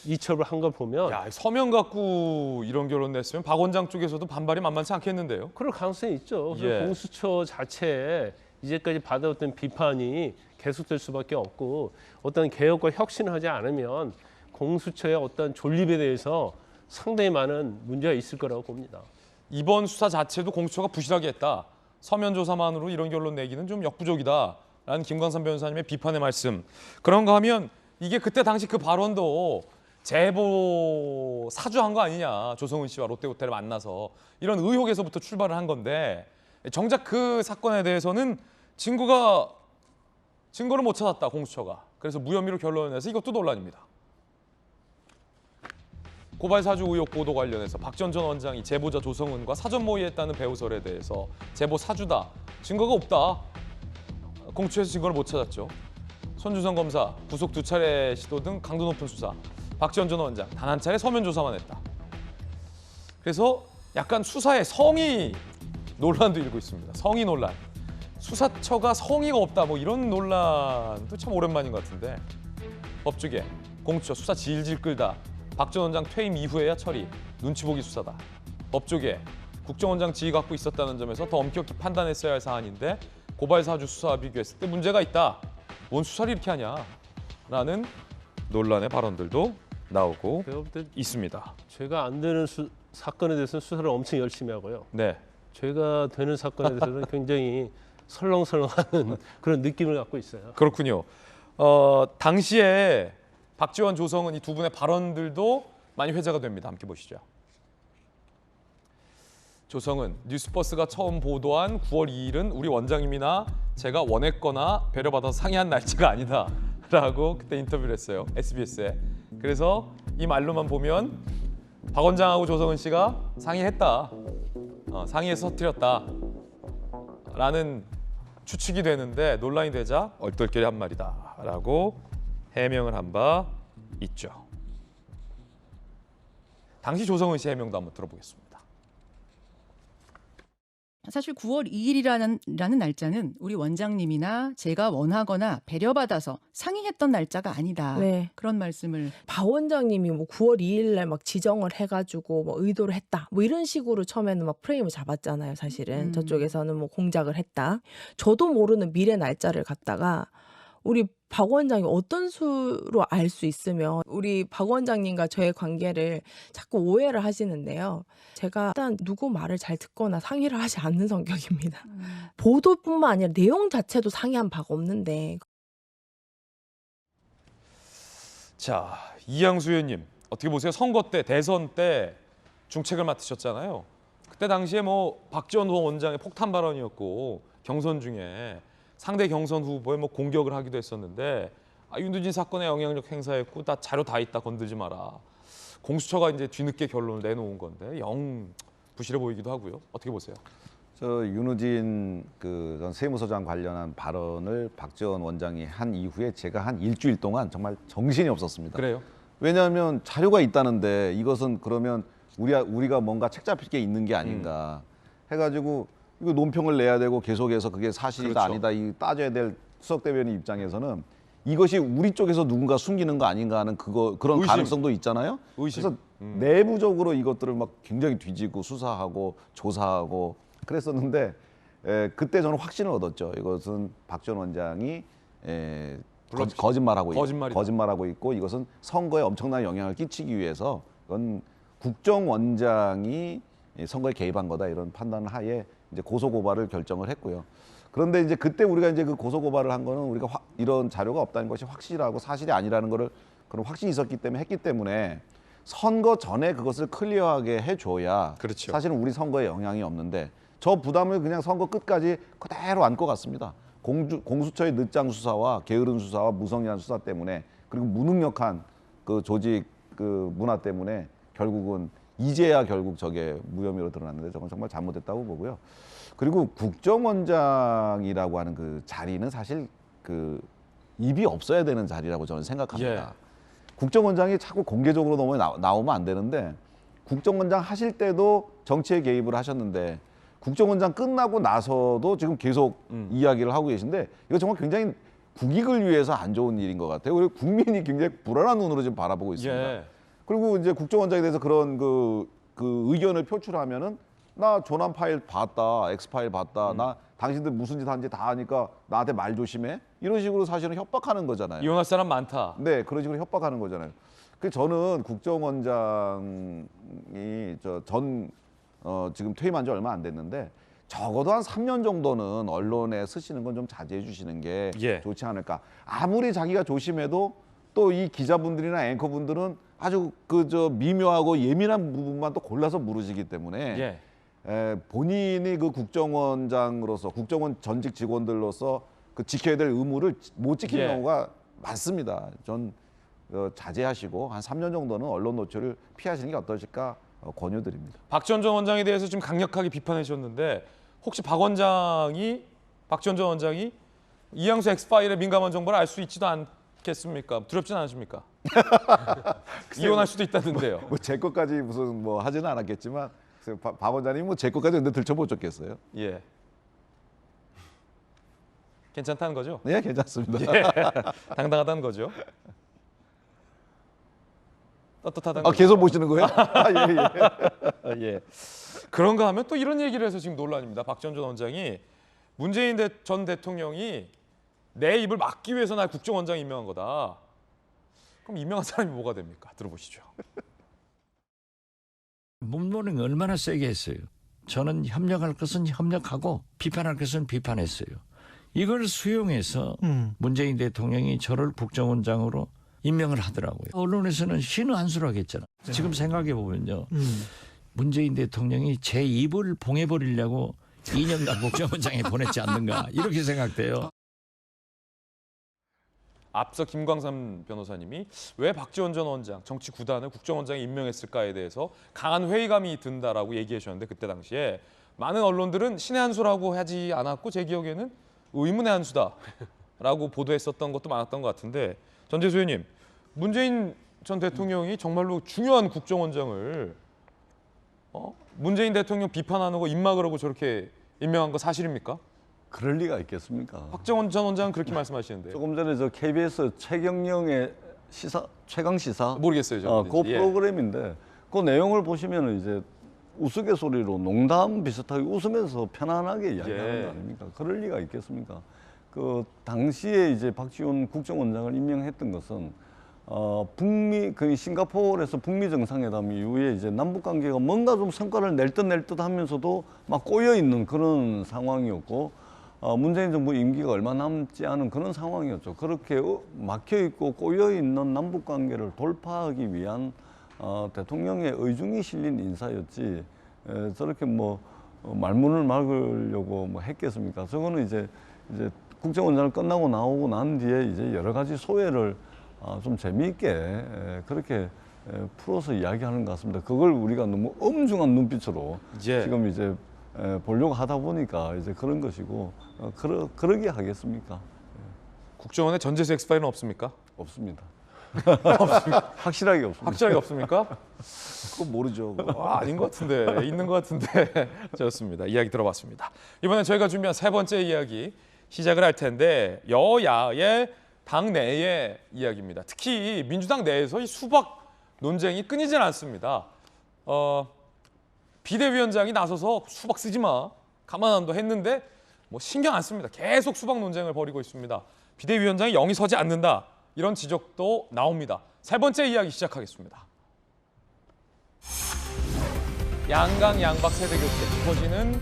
이첩을 한 걸 보면, 야, 서면 갖고 이런 결론 냈으면 박 원장 쪽에서도 반발이 만만치 않겠는데요. 그럴 가능성이 있죠. 그래서 예. 공수처 자체에 이제까지 받아왔던 비판이 계속될 수밖에 없고, 어떤 개혁과 혁신을 하지 않으면 공수처의 어떤 존립에 대해서 상당히 많은 문제가 있을 거라고 봅니다. 이번 수사 자체도 공수처가 부실하게 했다. 서면 조사만으로 이런 결론 내기는 좀 역부족이다라는 김광삼 변호사님의 비판의 말씀. 그런가 하면 이게 그때 당시 그 발언도 제보 사주한 거 아니냐. 조성은 씨와 롯데호텔을 만나서 이런 의혹에서부터 출발을 한 건데, 정작 그 사건에 대해서는 증거를 못 찾았다, 공수처가. 그래서 무혐의로 결론을 내서 이것도 논란입니다. 고발사주 의혹 보도 관련해서 박지원 전 원장이 제보자 조성은과 사전 모의했다는 배우설에 대해서 제보 사주다, 증거가 없다, 공수처에서 증거를 못 찾았죠. 손준성 검사 구속 2차례 시도 등 강도 높은 수사. 박지원 전 원장 단 한 차례 서면 조사만 했다. 그래서 약간 수사의 성의 논란도 일고 있습니다. 성의 논란. 수사처가 성의가 없다 뭐 이런 논란도 참 오랜만인 것 같은데 법조계, 공수처 수사 질질 끌다. 박 전 원장 퇴임 이후에야 처리. 눈치 보기 수사다. 법조계, 국정원장 지위 갖고 있었다는 점에서 더 엄격히 판단했어야 할 사안인데 고발 사주 수사와 비교했을 때 문제가 있다. 뭔 수사를 이렇게 하냐라는 논란의 발언들도 나오고 있습니다. 죄가 안 되는 사건에 대해서는 수사를 엄청 열심히 하고요. 네. 죄가 되는 사건에 대해서는 굉장히 설렁설렁하는 그런 느낌을 갖고 있어요. 그렇군요. 당시에 박지원, 조성은 이 두 분의 발언들도 많이 회자가 됩니다. 함께 보시죠. 조성은 뉴스버스가 처음 보도한 9월 2일은 우리 원장님이나 제가 원했거나 배려받아서 상의한 날짜가 아니다 라고 그때 인터뷰를 했어요. SBS에. 그래서 이 말로만 보면 박 원장하고 조성은 씨가 상의했다. 상의해서 터뜨렸다 라는 추측이 되는데 논란이 되자 얼떨결에 한 말이다 라고 해명을 한 바 있죠. 당시 조성은 씨 해명도 한번 들어보겠습니다. 사실 9월 2일이라는 날짜는 우리 원장님이나 제가 원하거나 배려받아서 상의했던 날짜가 아니다. 네. 그런 말씀을. 박 원장님이 뭐 9월 2일 날 막 지정을 해가지고 뭐 의도를 했다. 뭐 이런 식으로 처음에는 막 프레임을 잡았잖아요. 사실은 저쪽에서는 뭐 공작을 했다. 저도 모르는 미래 날짜를 갖다가 우리 박 원장이 어떤 수로 알 수 있으면 우리 박 원장님과 저의 관계를 자꾸 오해를 하시는데요. 제가 일단 누구 말을 잘 듣거나 상의를 하지 않는 성격입니다. 보도뿐만 아니라 내용 자체도 상의한 바가 없는데. 자, 이양수 의원님 어떻게 보세요? 선거 때, 대선 때 중책을 맡으셨잖아요. 그때 당시에 뭐 박지원 원장의 폭탄 발언이었고 경선 중에 상대 경선 후보에 뭐 공격을 하기도 했었는데 윤두진 사건에 영향력 행사했고 나 자료 다 있다 건들지 마라. 공수처가 이제 뒤늦게 결론을 내놓은 건데 영 부실해 보이기도 하고요. 어떻게 보세요? 저 윤우진 전 세무서장 관련한 발언을 박지원 원장이 한 이후에 제가 한 일주일 동안 정말 정신이 없었습니다. 그래요? 왜냐하면 자료가 있다는데 이것은 그러면 우리가 뭔가 책 잡힐 게 있는 게 아닌가 해가지고 이거 논평을 내야 되고 계속해서 그게 사실이다 그렇죠. 아니다 이 따져야 될 수석 대변인 입장에서는 이것이 우리 쪽에서 누군가 숨기는 거 아닌가 하는 그런 의심. 가능성도 있잖아요. 의심. 그래서 내부적으로 이것들을 막 굉장히 뒤지고 수사하고 조사하고 그랬었는데 그때 저는 확신을 얻었죠. 이것은 박 전 원장이 거짓말하고 있고 이것은 선거에 엄청난 영향을 끼치기 위해서 이건 국정원장이 선거에 개입한 거다 이런 판단을 하에 이제 고소 고발을 결정을 했고요. 그런데 이제 그때 우리가 이제 그 고소 고발을 한 거는 우리가 이런 자료가 없다는 것이 확실하고 사실이 아니라는 거를 그런 확신이 있었기 때문에 했기 때문에 선거 전에 그것을 클리어하게 해줘야 그렇죠. 사실은 우리 선거에 영향이 없는데 저 부담을 그냥 선거 끝까지 그대로 안고 갔습니다. 공수처의 늦장 수사와 게으른 수사와 무성의한 수사 때문에 그리고 무능력한 그 조직 그 문화 때문에 결국은 이제야 결국 저게 무혐의로 드러났는데 저건 정말 잘못됐다고 보고요. 그리고 국정원장이라고 하는 그 자리는 사실 그 입이 없어야 되는 자리라고 저는 생각합니다. 예. 국정원장이 자꾸 공개적으로 너무 나오면 안 되는데 국정원장 하실 때도 정치에 개입을 하셨는데 국정원장 끝나고 나서도 지금 계속 이야기를 하고 계신데 이거 정말 굉장히 국익을 위해서 안 좋은 일인 것 같아요. 그리고 국민이 굉장히 불안한 눈으로 지금 바라보고 있습니다. 예. 그리고 이제 국정원장에 대해서 그런 그 의견을 표출하면은 나 조남 파일 봤다, X 파일 봤다, 나 당신들 무슨 짓 하는지 다 아니까 나한테 말 조심해 이런 식으로 사실은 협박하는 거잖아요. 이혼할 사람 많다. 네, 그런 식으로 협박하는 거잖아요. 그 저는 국정원장이 지금 퇴임한 지 얼마 안 됐는데 적어도 한 3년 정도는 언론에 쓰시는 건 좀 자제해 주시는 게 좋지 않을까. 아무리 자기가 조심해도 또 이 기자분들이나 앵커분들은 아주 미묘하고 예민한 부분만 또 골라서 물으시기 때문에 본인이 그 국정원장으로서 국정원 전직 직원들로서 그 지켜야 될 의무를 못 지키는 경우가 많습니다. 전 자제하시고 한 3년 정도는 언론 노출을 피하시는 게 어떠실까 권유드립니다. 박지원 전 원장에 대해서 좀 강력하게 비판해 주셨는데 혹시 박지원 전 원장이 이양수 엑스파일의 민감한 정보를 알 수 있지도 않겠습니까? 두렵진 않으십니까? 이혼할 수도 있다는데요. 뭐 제 것까지 무슨 뭐 하지는 않았겠지만 박 원장님 뭐 제 것까지 근데 들춰못 줬겠어요. 예. 괜찮다는 거죠? 네, 괜찮습니다. 예. 당당하다는 거죠. 떳떳하다는 거죠. 계속 보시는 거예요? 예. 예. 그런가 하면 또 이런 얘기를 해서 지금 논란입니다. 박지원 전 원장이 문재인 전 대통령이 내 입을 막기 위해서 날 국정원장 임명한 거다. 그럼 임명한 사람이 뭐가 됩니까? 들어보시죠. 문모는 얼마나 세게 했어요. 저는 협력할 것은 협력하고 비판할 것은 비판했어요. 이걸 수용해서 문재인 대통령이 저를 국정원장으로 임명을 하더라고요. 언론에서는 신의 한 수라고 했잖아. 지금 생각해 보면요. 문재인 대통령이 제 입을 봉해버리려고 2년간 국정원장에 보냈지 않는가 이렇게 생각돼요. 앞서 김광삼 변호사님이 왜 박지원 전 원장, 정치 구단을 국정원장에 임명했을까에 대해서 강한 회의감이 든다라고 얘기해 주셨는데 그때 당시에 많은 언론들은 신의 한 수라고 하지 않았고 제 기억에는 의문의 한 수다라고 보도했었던 것도 많았던 것 같은데 전재수 의원님, 문재인 전 대통령이 정말로 중요한 국정원장을 문재인 대통령 비판하는 거 입막으라고 저렇게 임명한 거 사실입니까? 그럴 리가 있겠습니까? 박정원 전 원장은 그렇게 말씀하시는데. 조금 전에 저 KBS 최경영의 최강 시사 모르겠어요. 그 프로그램인데 그 내용을 보시면은 이제 우스갯소리로 농담 비슷하게 웃으면서 편안하게 이야기하는 거 아닙니까? 그럴 리가 있겠습니까? 그 당시에 이제 박지원 국정원장을 임명했던 것은 북미 그 싱가포르에서 북미 정상회담 이후에 이제 남북 관계가 뭔가 좀 성과를 낼 듯 하면서도 막 꼬여 있는 그런 상황이었고 문재인 정부 임기가 얼마 남지 않은 그런 상황이었죠. 그렇게 막혀 있고 꼬여 있는 남북 관계를 돌파하기 위한 대통령의 의중이 실린 인사였지 저렇게 뭐 말문을 막으려고 뭐 했겠습니까? 저거는 이제 국정원장을 끝나고 나오고 난 뒤에 이제 여러 가지 소회를 좀 재미있게 그렇게 풀어서 이야기하는 것 같습니다. 그걸 우리가 너무 엄중한 눈빛으로 지금 이제 보려고 하다 보니까 이제 그런 것이고 그러게 하겠습니까? 국정원에 전재수 엑스파일은 없습니까? 없습니다. 없습니까? 확실하게 없습니다. 확실하게 없습니까? 그건 모르죠. 아닌 것 같은데 있는 것 같은데 좋습니다. 이야기 들어봤습니다. 이번엔 저희가 준비한 세 번째 이야기 시작을 할 텐데 여야의 당 내의 이야기입니다. 특히 민주당 내에서 이 수박 논쟁이 끊이질 않습니다. 비대위원장이 나서서 수박 쓰지 마, 가만 안 둬 했는데 뭐 신경 안 씁니다. 계속 수박 논쟁을 벌이고 있습니다. 비대위원장이 영이 서지 않는다. 이런 지적도 나옵니다. 세 번째 이야기 시작하겠습니다. 양강 양박 세대 교체 깊어지는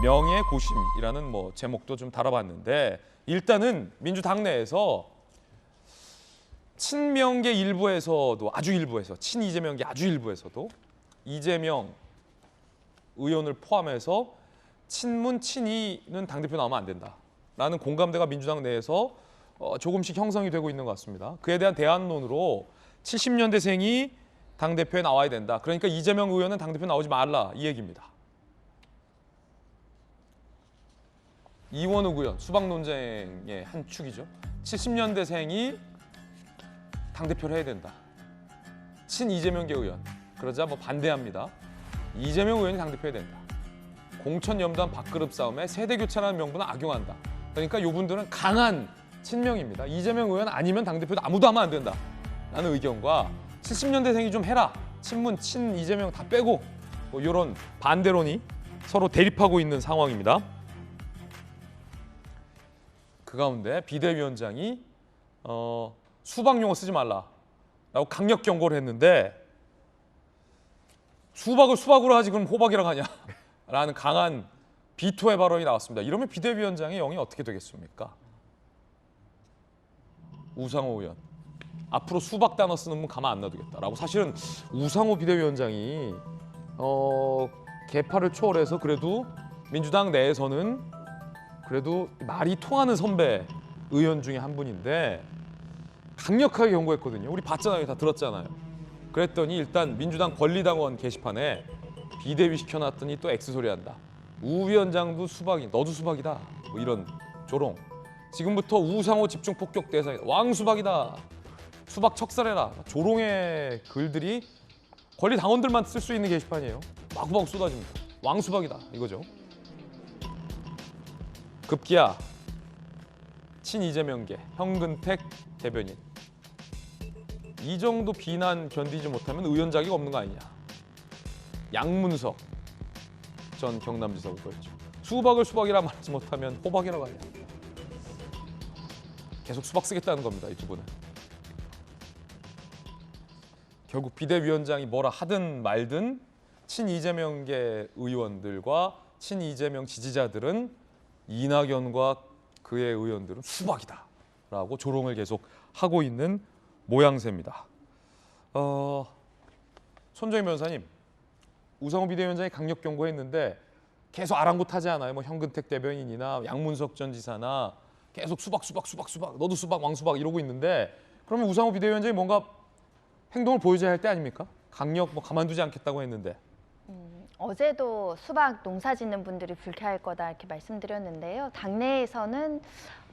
명예 고심이라는 뭐 제목도 좀 달아봤는데 일단은 민주당 내에서 친명계 일부에서도 아주 일부에서 친이재명계 아주 일부에서도 이재명 의원을 포함해서 친문 친이는 당대표 나오면 안 된다라는 공감대가 민주당 내에서 조금씩 형성이 되고 있는 것 같습니다. 그에 대한 대안론으로 70년대생이 당대표에 나와야 된다. 그러니까 이재명 의원은 당대표 나오지 말라 이 얘기입니다. 이원욱 의원 수박 논쟁의 한 축이죠. 70년대생이 당대표를 해야 된다. 친 이재명계 의원 그러자 뭐 반대합니다. 이재명 의원이 당대표해야 된다. 공천 염두한 밥그릇 싸움에 세대교체라는 명분을 악용한다. 그러니까 이분들은 강한 친명입니다. 이재명 의원 아니면 당대표도 아무도 하면 안 된다. 라는 의견과 70년대생이 좀 해라. 친문, 친 이재명 다 빼고 뭐 이런 반대론이 서로 대립하고 있는 상황입니다. 그 가운데 비대위원장이 수박 용어 쓰지 말라라고 강력 경고를 했는데 수박을 수박으로 하지 그럼 호박이라고 하냐라는 강한 비토의 발언이 나왔습니다. 이러면 비대위원장의 영이 어떻게 되겠습니까? 우상호 의원 앞으로 수박 단어 쓰는 분 가만 안 놔두겠다라고 사실은 우상호 비대위원장이 계파를 초월해서 그래도 민주당 내에서는 그래도 말이 통하는 선배 의원 중에 한 분인데 강력하게 경고했거든요. 우리 봤잖아요. 다 들었잖아요. 그랬더니 일단 민주당 권리당원 게시판에 비대위 시켜놨더니 또 X소리 한다. 우 위원장도 수박이 너도 수박이다. 뭐 이런 조롱. 지금부터 우상호 집중 폭격 대상이다. 왕수박이다. 수박 척살해라. 조롱의 글들이 권리 당원들만 쓸 수 있는 게시판이에요. 마구마구 쏟아집니다. 왕수박이다 이거죠. 급기야 친이재명계 현근택 대변인. 이 정도 비난 견디지 못하면 의원 자격 없는 거 아니냐. 양문석 전 경남지사 후보였죠. 수박을 수박이라 말하지 못하면 호박이라고 하냐. 계속 수박 쓰겠다는 겁니다, 이 두 분은. 결국 비대위원장이 뭐라 하든 말든 친이재명계 의원들과 친이재명 지지자들은 이낙연과 그의 의원들은 수박이다라고 조롱을 계속 하고 있는 모양새입니다. 손정희 변호사님, 우상호 비대위원장이 강력 경고했는데 계속 아랑곳하지 않아요? 뭐 현근택 대변인이나 양문석 전 지사나 계속 수박 너도 수박 왕수박 이러고 있는데 그러면 우상호 비대위원장이 뭔가 행동을 보여줘야 할 때 아닙니까? 강력 뭐 가만두지 않겠다고 했는데. 어제도 수박 농사 짓는 분들이 불쾌할 거다 이렇게 말씀드렸는데요. 당내에서는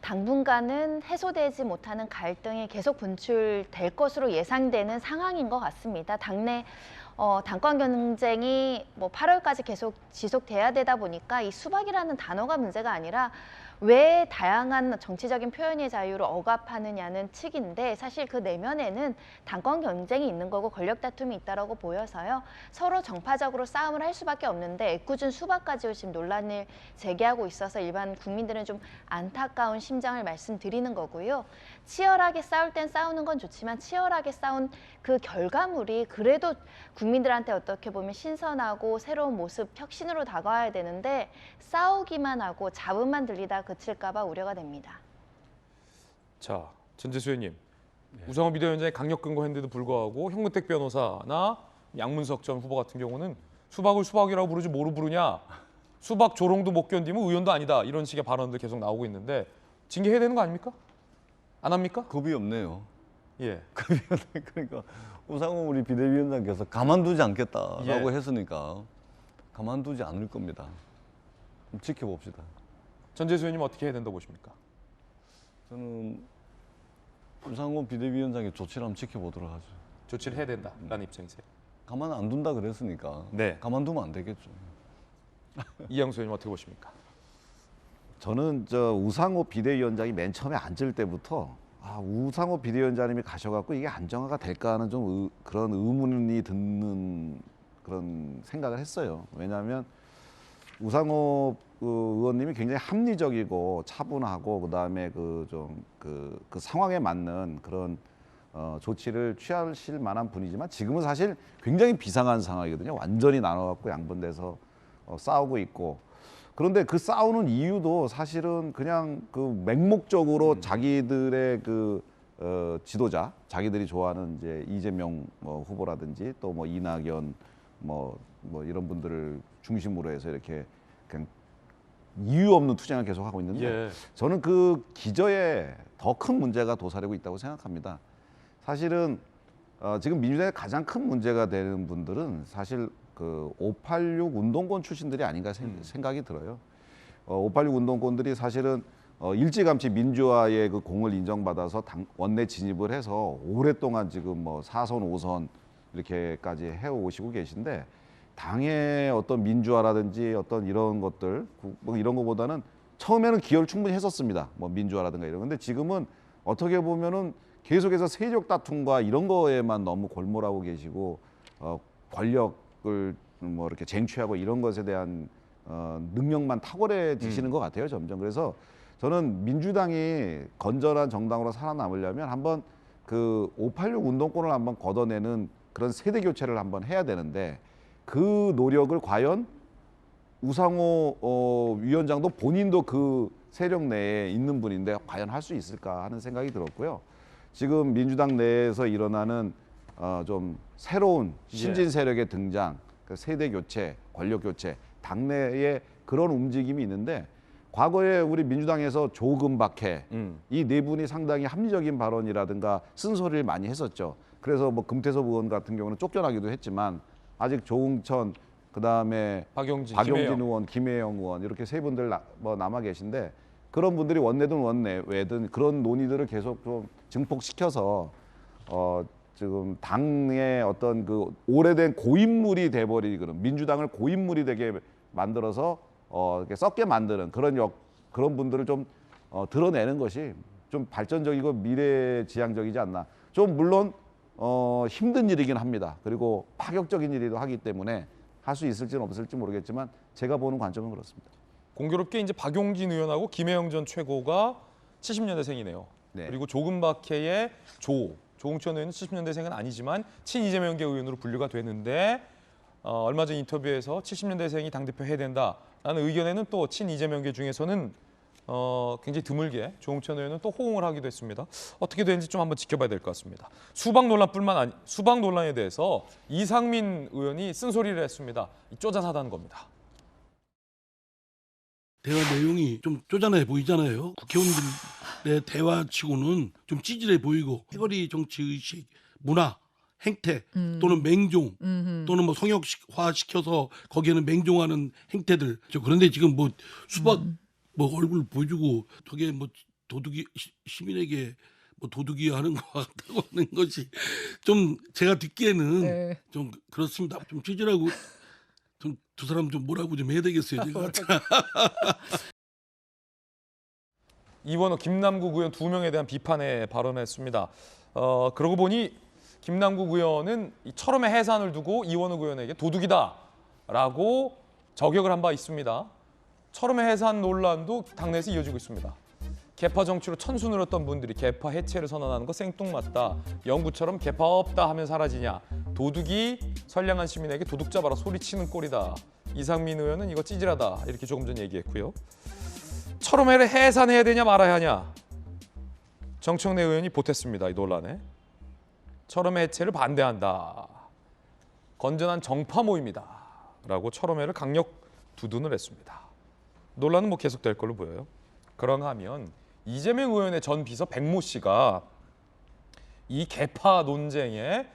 당분간은 해소되지 못하는 갈등이 계속 분출될 것으로 예상되는 상황인 것 같습니다. 당내 당권 경쟁이 뭐 8월까지 계속 지속돼야 되다 보니까 이 수박이라는 단어가 문제가 아니라 왜 다양한 정치적인 표현의 자유를 억압하느냐는 측인데 사실 그 내면에는 당권 경쟁이 있는 거고 권력 다툼이 있다라고 보여서요. 서로 정파적으로 싸움을 할 수밖에 없는데 애꿎은 수박 가지고 지금 논란을 제기하고 있어서 일반 국민들은 좀 안타까운 심정을 말씀드리는 거고요. 치열하게 싸울 땐 싸우는 건 좋지만 치열하게 싸운 그 결과물이 그래도 국민들한테 어떻게 보면 신선하고 새로운 모습, 혁신으로 다가와야 되는데 싸우기만 하고 잡음만 들리다 그칠까 봐 우려가 됩니다. 자, 전재수 의원님. 우상호 비대위원장이 강력 근거했는데도 불구하고 현근택 변호사나 양문석 전 후보 같은 경우는 수박을 수박이라고 부르지 뭐로 부르냐. 수박 조롱도 못 견디면 의원도 아니다. 이런 식의 발언들 계속 나오고 있는데 징계해야 되는 거 아닙니까? 안 합니까? 겁이 없네요. 예. 겁이 없네. 그러니까 우상호 우리 비대위원장께서 가만두지 않겠다라고 예. 했으니까 가만두지 않을 겁니다. 좀 지켜봅시다. 전재수 의원님 어떻게 해야 된다고 보십니까? 저는 우상호 비대위원장의 조치를 한번 지켜보도록 하죠. 조치를 해야 된다라는 입장이세요? 가만 안 둔다 그랬으니까 네. 가만두면 안 되겠죠. 이양수 의원님 어떻게 보십니까? 저는 저 우상호 비대위원장이 맨 처음에 앉을 때부터 우상호 비대위원장님이 가셔갖고 이게 안정화가 될까 하는 좀 그런 의문이 드는 그런 생각을 했어요. 왜냐하면 우상호 의원님이 굉장히 합리적이고 차분하고 그다음에 그 상황에 맞는 그런 조치를 취하실 만한 분이지만 지금은 사실 굉장히 비상한 상황이거든요. 완전히 나눠갖고 양분돼서 싸우고 있고. 그런데 그 싸우는 이유도 사실은 그냥 그 맹목적으로 자기들의 그 지도자, 자기들이 좋아하는 이제 이재명 후보라든지 또 뭐 이낙연 뭐 이런 분들을 중심으로 해서 이렇게 그냥 이유 없는 투쟁을 계속 하고 있는데 예. 저는 그 기저에 더 큰 문제가 도사리고 있다고 생각합니다. 사실은 지금 민주당의 가장 큰 문제가 되는 분들은 사실 그 586 운동권 출신들이 아닌가 생각이 들어요. 586 운동권들이 사실은 일찌감치 민주화의 그 공을 인정받아서 원내 진입을 해서 오랫동안 지금 뭐 4선, 5선 이렇게까지 해오시고 계신데 당의 어떤 민주화라든지 어떤 이런 것들 뭐 이런 것보다는 처음에는 기여를 충분히 했었습니다. 뭐 민주화라든가 이런 건데 지금은 어떻게 보면은 계속해서 세력 다툼과 이런 거에만 너무 골몰하고 계시고 권력을 뭐 이렇게 쟁취하고 이런 것에 대한 능력만 탁월해지시는 것 같아요. 점점. 그래서 저는 민주당이 건전한 정당으로 살아남으려면 한번 그 586 운동권을 한번 걷어내는 그런 세대 교체를 한번 해야 되는데 그 노력을 과연 우상호 위원장도 본인도 그 세력 내에 있는 분인데 과연 할 수 있을까 하는 생각이 들었고요. 지금 민주당 내에서 일어나는 좀 새로운 신진 세력의 등장, 그 세대 교체, 권력 교체, 당내에 그런 움직임이 있는데 과거에 우리 민주당에서 조금박해 이 네 분이 상당히 합리적인 발언이라든가 쓴소리를 많이 했었죠. 그래서 뭐 금태섭 의원 같은 경우는 쫓겨나기도 했지만 아직 조응천 그다음에 박용진 의원, 김혜영 의원 이렇게 세 분들 남아 계신데 그런 분들이 원내든 원내외든 그런 논의들을 계속 좀 증폭시켜서 지금 당의 어떤 그 오래된 고인물이 돼버리는 민주당을 고인물이 되게 만들어서 이렇게 썩게 만드는 그런 분들을 좀 드러내는 것이 좀 발전적이고 미래지향적이지 않나. 좀 물론 힘든 일이긴 합니다. 그리고 파격적인 일이기도 하기 때문에 할 수 있을지는 없을지 모르겠지만 제가 보는 관점은 그렇습니다. 공교롭게 이제 박용진 의원하고 김혜영 전 최고가 70년대생이네요. 네. 그리고 조금박해의 조홍천 의원은 70년대생은 아니지만 친이재명계 의원으로 분류가 되는데 얼마 전 인터뷰에서 70년대생이 당대표 해야 된다라는 의견에는 또 친이재명계 중에서는 굉장히 드물게 조홍천 의원은 또 호응을 하기도 했습니다. 어떻게 되는지 좀 한번 지켜봐야 될 것 같습니다. 수박 논란에 대해서 이상민 의원이 쓴소리를 했습니다. 쪼잔하다는 겁니다. 대화 내용이 좀 쪼잔해 보이잖아요. 국회의원들의 대화치고는 좀 찌질해 보이고 해거리 정치의식, 문화, 행태 또는 맹종 또는 뭐 성역화시켜서 거기에는 맹종하는 행태들. 그런데 지금 뭐 수박 뭐 얼굴 보여주고 저게 뭐 도둑이 시민에게 뭐 도둑이 하는 것 같다고 하는 것이 좀 제가 듣기에는 좀 그렇습니다. 좀 찌질하고 좀 두 사람 좀 뭐라고 좀 해야 되겠어요, 제가. 이원호, 김남국 의원 두 명에 대한 비판에 발언했습니다. 그러고 보니 김남국 의원은 이 철험의 해산을 두고 이원호 의원에게 도둑이다라고 저격을 한 바 있습니다. 철험의 해산 논란도 당내에서 이어지고 있습니다. 개파 정치로 천수 늘었던 분들이 개파 해체를 선언하는 거 생뚱맞다. 영구처럼 개파 없다 하면 사라지냐. 도둑이 선량한 시민에게 도둑 잡아라 소리치는 꼴이다. 이상민 의원은 이거 찌질하다. 이렇게 조금 전 얘기했고요. 철험회를 해산해야 되냐 말아야 하냐. 정청래 의원이 보탰습니다. 이 논란에. 철험회 해체를 반대한다. 건전한 정파 모임이다. 라고 철험회를 강력 두둔을 했습니다. 논란은 뭐 계속될 걸로 보여요. 그런가 하면 이재명 의원의 전 비서 백모 씨가 이 개파 논쟁의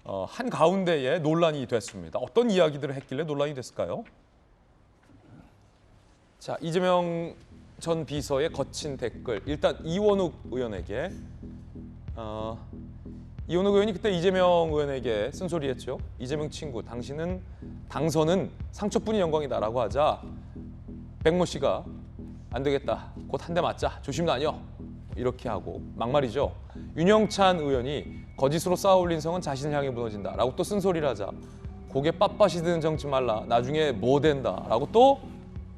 한 가운데에 논란이 됐습니다. 어떤 이야기들을 했길래 논란이 됐을까요? 자, 이재명 전 비서의 거친 댓글. 일단 이원욱 의원에게 이원욱 의원이 그때 이재명 의원에게 쓴소리했죠. 이재명 친구, 당신은 당선은 상처뿐인 영광이다라고 하자 백모 씨가 안 되겠다. 곧 한 대 맞자. 조심 다녀. 이렇게 하고 막말이죠. 윤영찬 의원이 거짓으로 쌓아올린 성은 자신을 향해 무너진다라고 또 쓴소리를 하자 고개 빳빳이 드는 정치 말라. 나중에 뭐 된다라고 또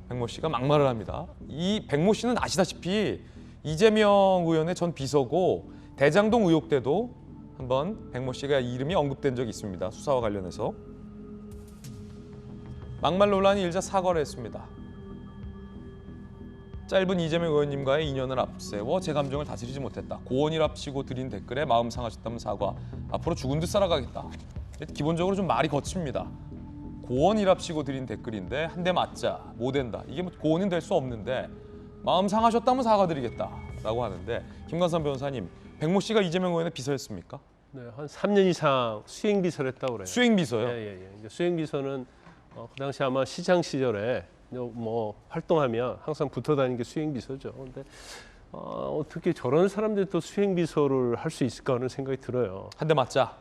백모 씨가 막말을 합니다. 이 백모 씨는 아시다시피 이재명 의원의 전 비서고 대장동 의혹 때도 한번 백모 씨가 이름이 언급된 적이 있습니다. 수사와 관련해서. 막말 논란이 일자 사과를 했습니다. 짧은 이재명 의원님과의 인연을 앞세워 제 감정을 다스리지 못했다. 고언이랍시고 드린 댓글에 마음 상하셨다면 사과. 앞으로 죽은 듯 살아가겠다. 기본적으로 좀 말이 거칩니다. 고언이랍시고 드린 댓글인데 한 대 맞자. 뭐 된다. 이게 뭐 고언은 될 수 없는데 마음 상하셨다면 사과드리겠다라고 하는데 김관삼 변호사님, 백모 씨가 이재명 의원의 비서였습니까? 네, 한 3년 이상 수행 비서를 했다고 그래요. 수행 비서요? 예. 수행 비서는 그 당시 아마 시장 시절에 뭐 활동하면 항상 붙어 다니는 게 수행 비서죠. 근데 어떻게 저런 사람들이 또 수행 비서를 할 수 있을까 하는 생각이 들어요. 한 대 맞자.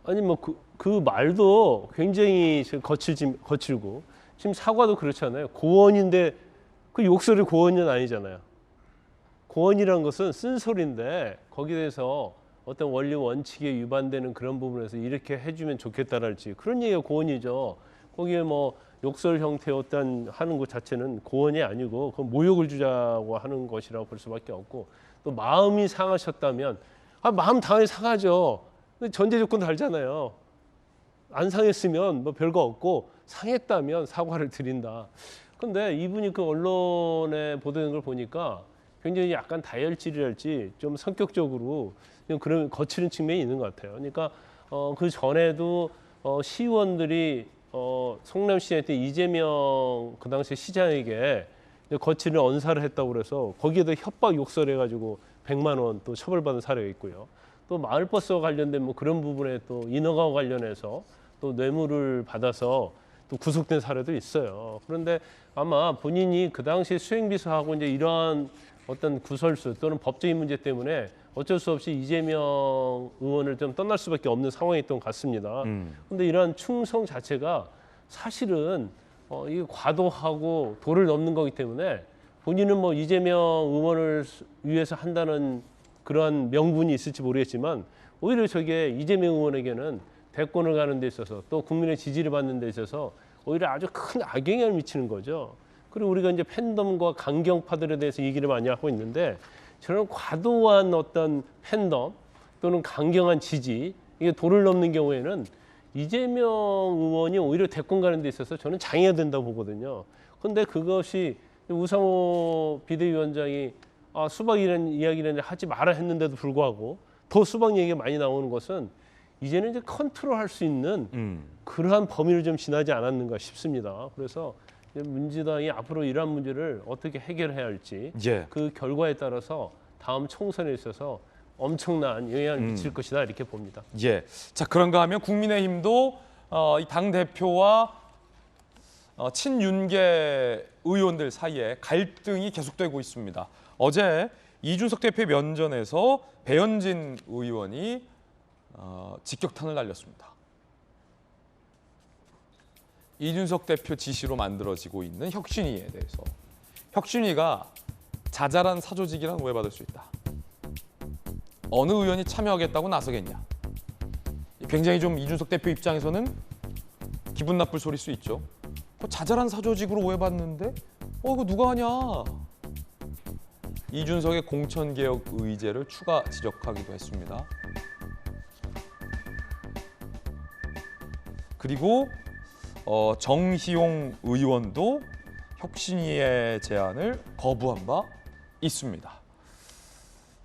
아니 뭐 그 말도 굉장히 거칠고 지금 사과도 그렇잖아요. 고언인데 그 욕설이 고언은 아니잖아요. 고언이라는 것은 쓴소리인데 거기에 대해서 어떤 원리 원칙에 위반되는 그런 부분에서 이렇게 해주면 좋겠다랄지 그런 얘기가 고언이죠. 거기에 뭐 욕설 형태의 어떤 하는 것 자체는 고언이 아니고 그건 모욕을 주자고 하는 것이라고 볼 수밖에 없고 또 마음이 상하셨다면 마음 당연히 상하죠. 근데 전제 조건도 알잖아요. 안 상했으면 뭐 별거 없고 상했다면 사과를 드린다. 근데 이분이 그 언론에 보도된 걸 보니까 굉장히 약간 다혈질이랄지 좀 성격적으로 그런 거치는 측면이 있는 것 같아요. 그러니까 그 전에도 시의원들이 성남시에 때 이재명 그 당시 시장에게 거치는 언사를 했다고 그래서 거기에도 협박 욕설해가지고 100만 원 또 처벌받은 사례가 있고요. 또 마을버스와 관련된 뭐 그런 부분에 또 인허가와 관련해서 또 뇌물을 받아서 또 구속된 사례도 있어요. 그런데 아마 본인이 그 당시 수행비서하고 이제 이러한 어떤 구설수 또는 법적인 문제 때문에 어쩔 수 없이 이재명 의원을 좀 떠날 수밖에 없는 상황이었던 것 같습니다. 그런데 이러한 충성 자체가 사실은 이게 과도하고 도를 넘는 거기 때문에 본인은 뭐 이재명 의원을 위해서 한다는 그러한 명분이 있을지 모르겠지만 오히려 저게 이재명 의원에게는 대권을 가는 데 있어서 또 국민의 지지를 받는 데 있어서 오히려 아주 큰 악영향을 미치는 거죠. 그리고 우리가 이제 팬덤과 강경파들에 대해서 얘기를 많이 하고 있는데 저는 과도한 어떤 팬덤 또는 강경한 지지 이게 도를 넘는 경우에는 이재명 의원이 오히려 대권 가는 데 있어서 저는 장애가 된다고 보거든요. 그런데 그것이 우상호 비대위원장이 수박이라는 이야기를 하지 마라 했는데도 불구하고 더 수박 얘기가 많이 나오는 것은 이제는 이제 컨트롤할 수 있는 그러한 범위를 좀 지나지 않았는가 싶습니다. 그래서 민주당이 앞으로 이러한 문제를 어떻게 해결해야 할지 예. 그 결과에 따라서 다음 총선에 있어서 엄청난 영향을 미칠 것이다 이렇게 봅니다. 예. 자, 그런가 하면 국민의힘도 이 당 대표와 친윤계 의원들 사이에 갈등이 계속되고 있습니다. 어제 이준석 대표의 면전에서 배현진 의원이 직격탄을 날렸습니다. 이준석 대표 지시로 만들어지고 있는 혁신위에 대해서 혁신위가 자잘한 사조직이란 오해받을 수 있다. 어느 의원이 참여하겠다고 나서겠냐. 굉장히 좀 이준석 대표 입장에서는 기분 나쁠 소리일 수 있죠. 자잘한 사조직으로 오해받는데 이거 누가 하냐. 이준석의 공천개혁 의제를 추가 지적하기도 했습니다. 그리고 정희용 의원도 혁신위의 제안을 거부한 바 있습니다.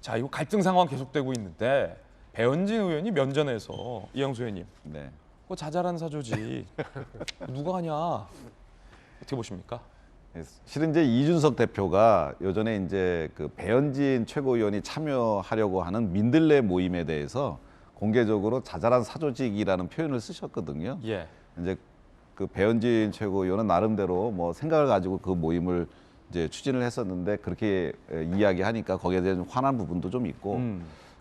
자, 이거 갈등 상황 계속되고 있는데 배현진 의원이 면전에서 이영수 의원님, 네. 그거 자잘한 사조직 누가 하냐 어떻게 보십니까? 실은 이제 이준석 대표가 예전에 이제 그 배현진 최고위원이 참여하려고 하는 민들레 모임에 대해서 공개적으로 자잘한 사조직이라는 표현을 쓰셨거든요. 예. 이제 그 배현진 최고위원은 나름대로 뭐 생각을 가지고 그 모임을 이제 추진을 했었는데 그렇게 이야기하니까 거기에 대한 화난 부분도 좀 있고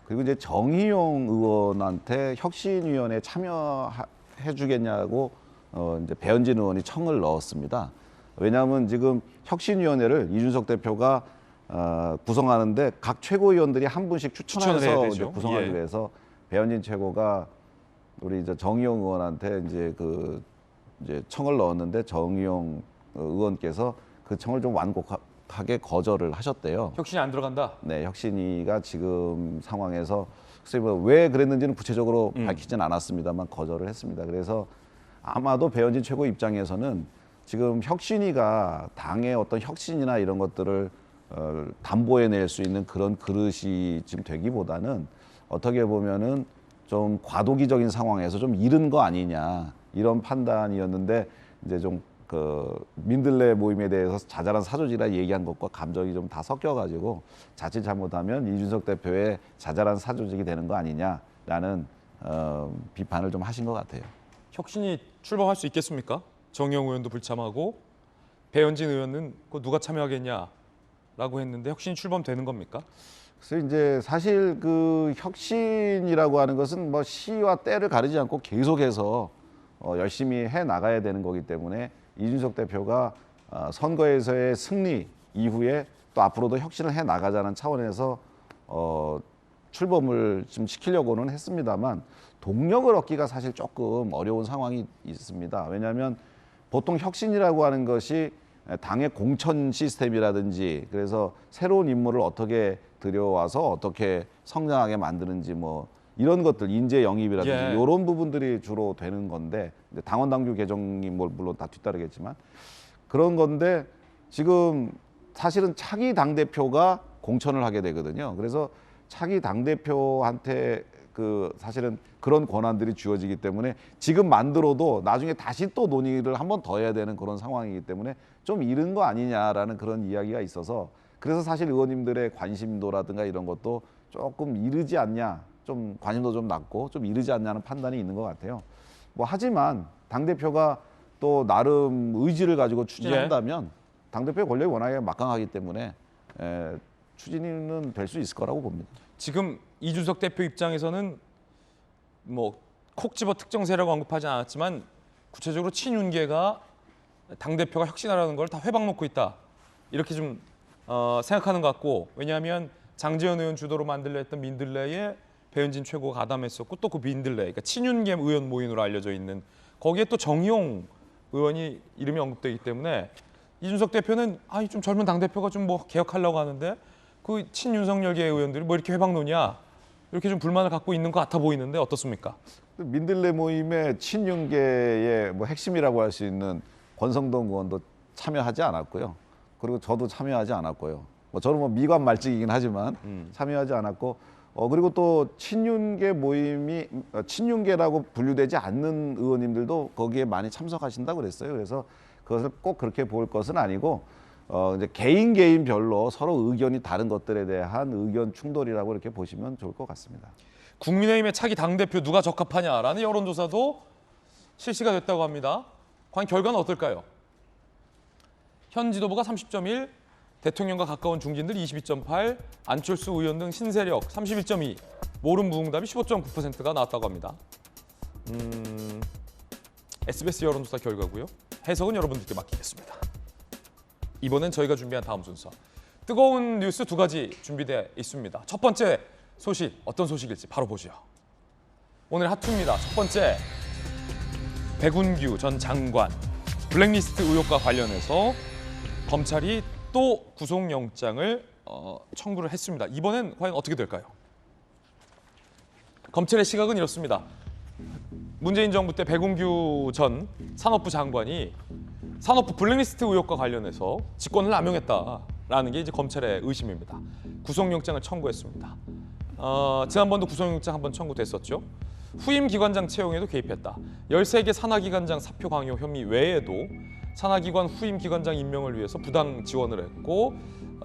그리고 이제 정희용 의원한테 혁신위원회에 참여해주겠냐고 이제 배현진 의원이 청을 넣었습니다. 왜냐하면 지금 혁신위원회를 이준석 대표가 구성하는데 각 최고위원들이 한 분씩 추천해서 이제 구성하기 위해서 배현진 최고가 우리 이제 정의용 의원한테 이제 청을 넣었는데 정의용 의원께서 그 청을 좀 완곡하게 거절을 하셨대요. 혁신이 안 들어간다? 네, 혁신위가 지금 상황에서 글쎄 왜 그랬는지는 구체적으로 밝히진 않았습니다만 거절을 했습니다. 그래서 아마도 배현진 최고 입장에서는 지금 혁신위가 당의 어떤 혁신이나 이런 것들을 담보해낼 수 있는 그런 그릇이 지금 되기보다는 어떻게 보면은 좀 과도기적인 상황에서 좀 이른 거 아니냐 이런 판단이었는데 이제 좀 그 민들레 모임에 대해서 자잘한 사조직이라 얘기한 것과 감정이 좀 다 섞여가지고 자칫 잘못하면 이준석 대표의 자잘한 사조직이 되는 거 아니냐라는 비판을 좀 하신 것 같아요. 혁신이 출범할 수 있겠습니까? 정의용 의원도 불참하고 배현진 의원은 누가 참여하겠냐라고 했는데 혁신이 출범되는 겁니까? 그래서 이제 사실 그 혁신이라고 하는 것은 뭐 시와 때를 가리지 않고 계속해서 열심히 해 나가야 되는 거기 때문에 이준석 대표가 선거에서의 승리 이후에 또 앞으로도 혁신을 해 나가자는 차원에서 출범을 좀 시키려고는 했습니다만 동력을 얻기가 사실 조금 어려운 상황이 있습니다. 왜냐하면 보통 혁신이라고 하는 것이 당의 공천 시스템이라든지 그래서 새로운 인물을 어떻게 들여와서 어떻게 성장하게 만드는지 뭐 이런 것들 인재 영입이라든지 이런 부분들이 주로 되는 건데 당원 당규 개정이 물론 다 뒤따르겠지만 그런 건데 지금 사실은 차기 당대표가 공천을 하게 되거든요. 그래서 차기 당대표한테 그 사실은 그런 권한들이 주어지기 때문에 지금 만들어도 나중에 다시 또 논의를 한 번 더 해야 되는 그런 상황이기 때문에 좀 이른 거 아니냐라는 그런 이야기가 있어서 그래서 사실 의원님들의 관심도라든가 이런 것도 조금 이르지 않냐, 좀 관심도 좀 낮고 좀 이르지 않냐는 판단이 있는 것 같아요. 뭐 하지만 당대표가 또 나름 의지를 가지고 추진한다면 당대표의 권력이 워낙에 막강하기 때문에 추진은 될 수 있을 거라고 봅니다. 지금 이준석 대표 입장에서는 뭐 콕 집어 특정 세력 언급하지 않았지만 구체적으로 친윤계가 당대표가 혁신하라는 걸 다 회방 놓고 있다. 이렇게 좀 생각하는 것 같고, 왜냐하면 장제원 의원 주도로 만들려 했던 민들레에 배현진 최고가 가담했었고, 또 그 민들레, 그러니까 친윤계 의원 모임으로 알려져 있는 거기에 또 정의용 의원이 이름이 언급되기 때문에 이준석 대표는 좀 젊은 당대표가 좀 뭐 개혁하려고 하는데 그 친윤석열계 의원들이 뭐 이렇게 회방 놓냐, 이렇게 좀 불만을 갖고 있는 것 같아 보이는데 어떻습니까? 민들레 모임의 친윤계의 뭐 핵심이라고 할 수 있는 권성동 의원도 참여하지 않았고요. 그리고 저도 참여하지 않았고요. 저는 뭐 미관 말직이긴 하지만 참여하지 않았고, 그리고 또 친윤계 모임이 친윤계라고 분류되지 않는 의원님들도 거기에 많이 참석하신다고 그랬어요. 그래서 그것을 꼭 그렇게 볼 것은 아니고 이제 개인별로 서로 의견이 다른 것들에 대한 의견 충돌이라고 이렇게 보시면 좋을 것 같습니다. 국민의힘의 차기 당대표 누가 적합하냐라는 여론조사도 실시가 됐다고 합니다. 과연 결과는 어떨까요? 현 지도부가 30.1, 대통령과 가까운 중진들 22.8, 안철수 의원 등 신세력 31.2, 모름 무응답이 15.9%가 나왔다고 합니다. SBS 여론조사 결과고요. 해석은 여러분들께 맡기겠습니다. 이번엔 저희가 준비한 다음 순서. 뜨거운 뉴스 두 가지 준비되어 있습니다. 첫 번째 소식, 어떤 소식일지 바로 보죠. 오늘 핫투입니다. 첫 번째, 백운규 전 장관 블랙리스트 의혹과 관련해서 검찰이 또 구속영장을 청구를 했습니다. 이번엔 과연 어떻게 될까요? 검찰의 시각은 이렇습니다. 문재인 정부 때 백운규 전 산업부 장관이 산업부 블랙리스트 의혹과 관련해서 직권을 남용했다라는 게 이제 검찰의 의심입니다. 구속영장을 청구했습니다. 지난번도 구속영장 한번 청구됐었죠. 후임 기관장 채용에도 개입했다. 13개 산하기관장 사표 강요 혐의 외에도 산하기관 후임 기관장 임명을 위해서 부당 지원을 했고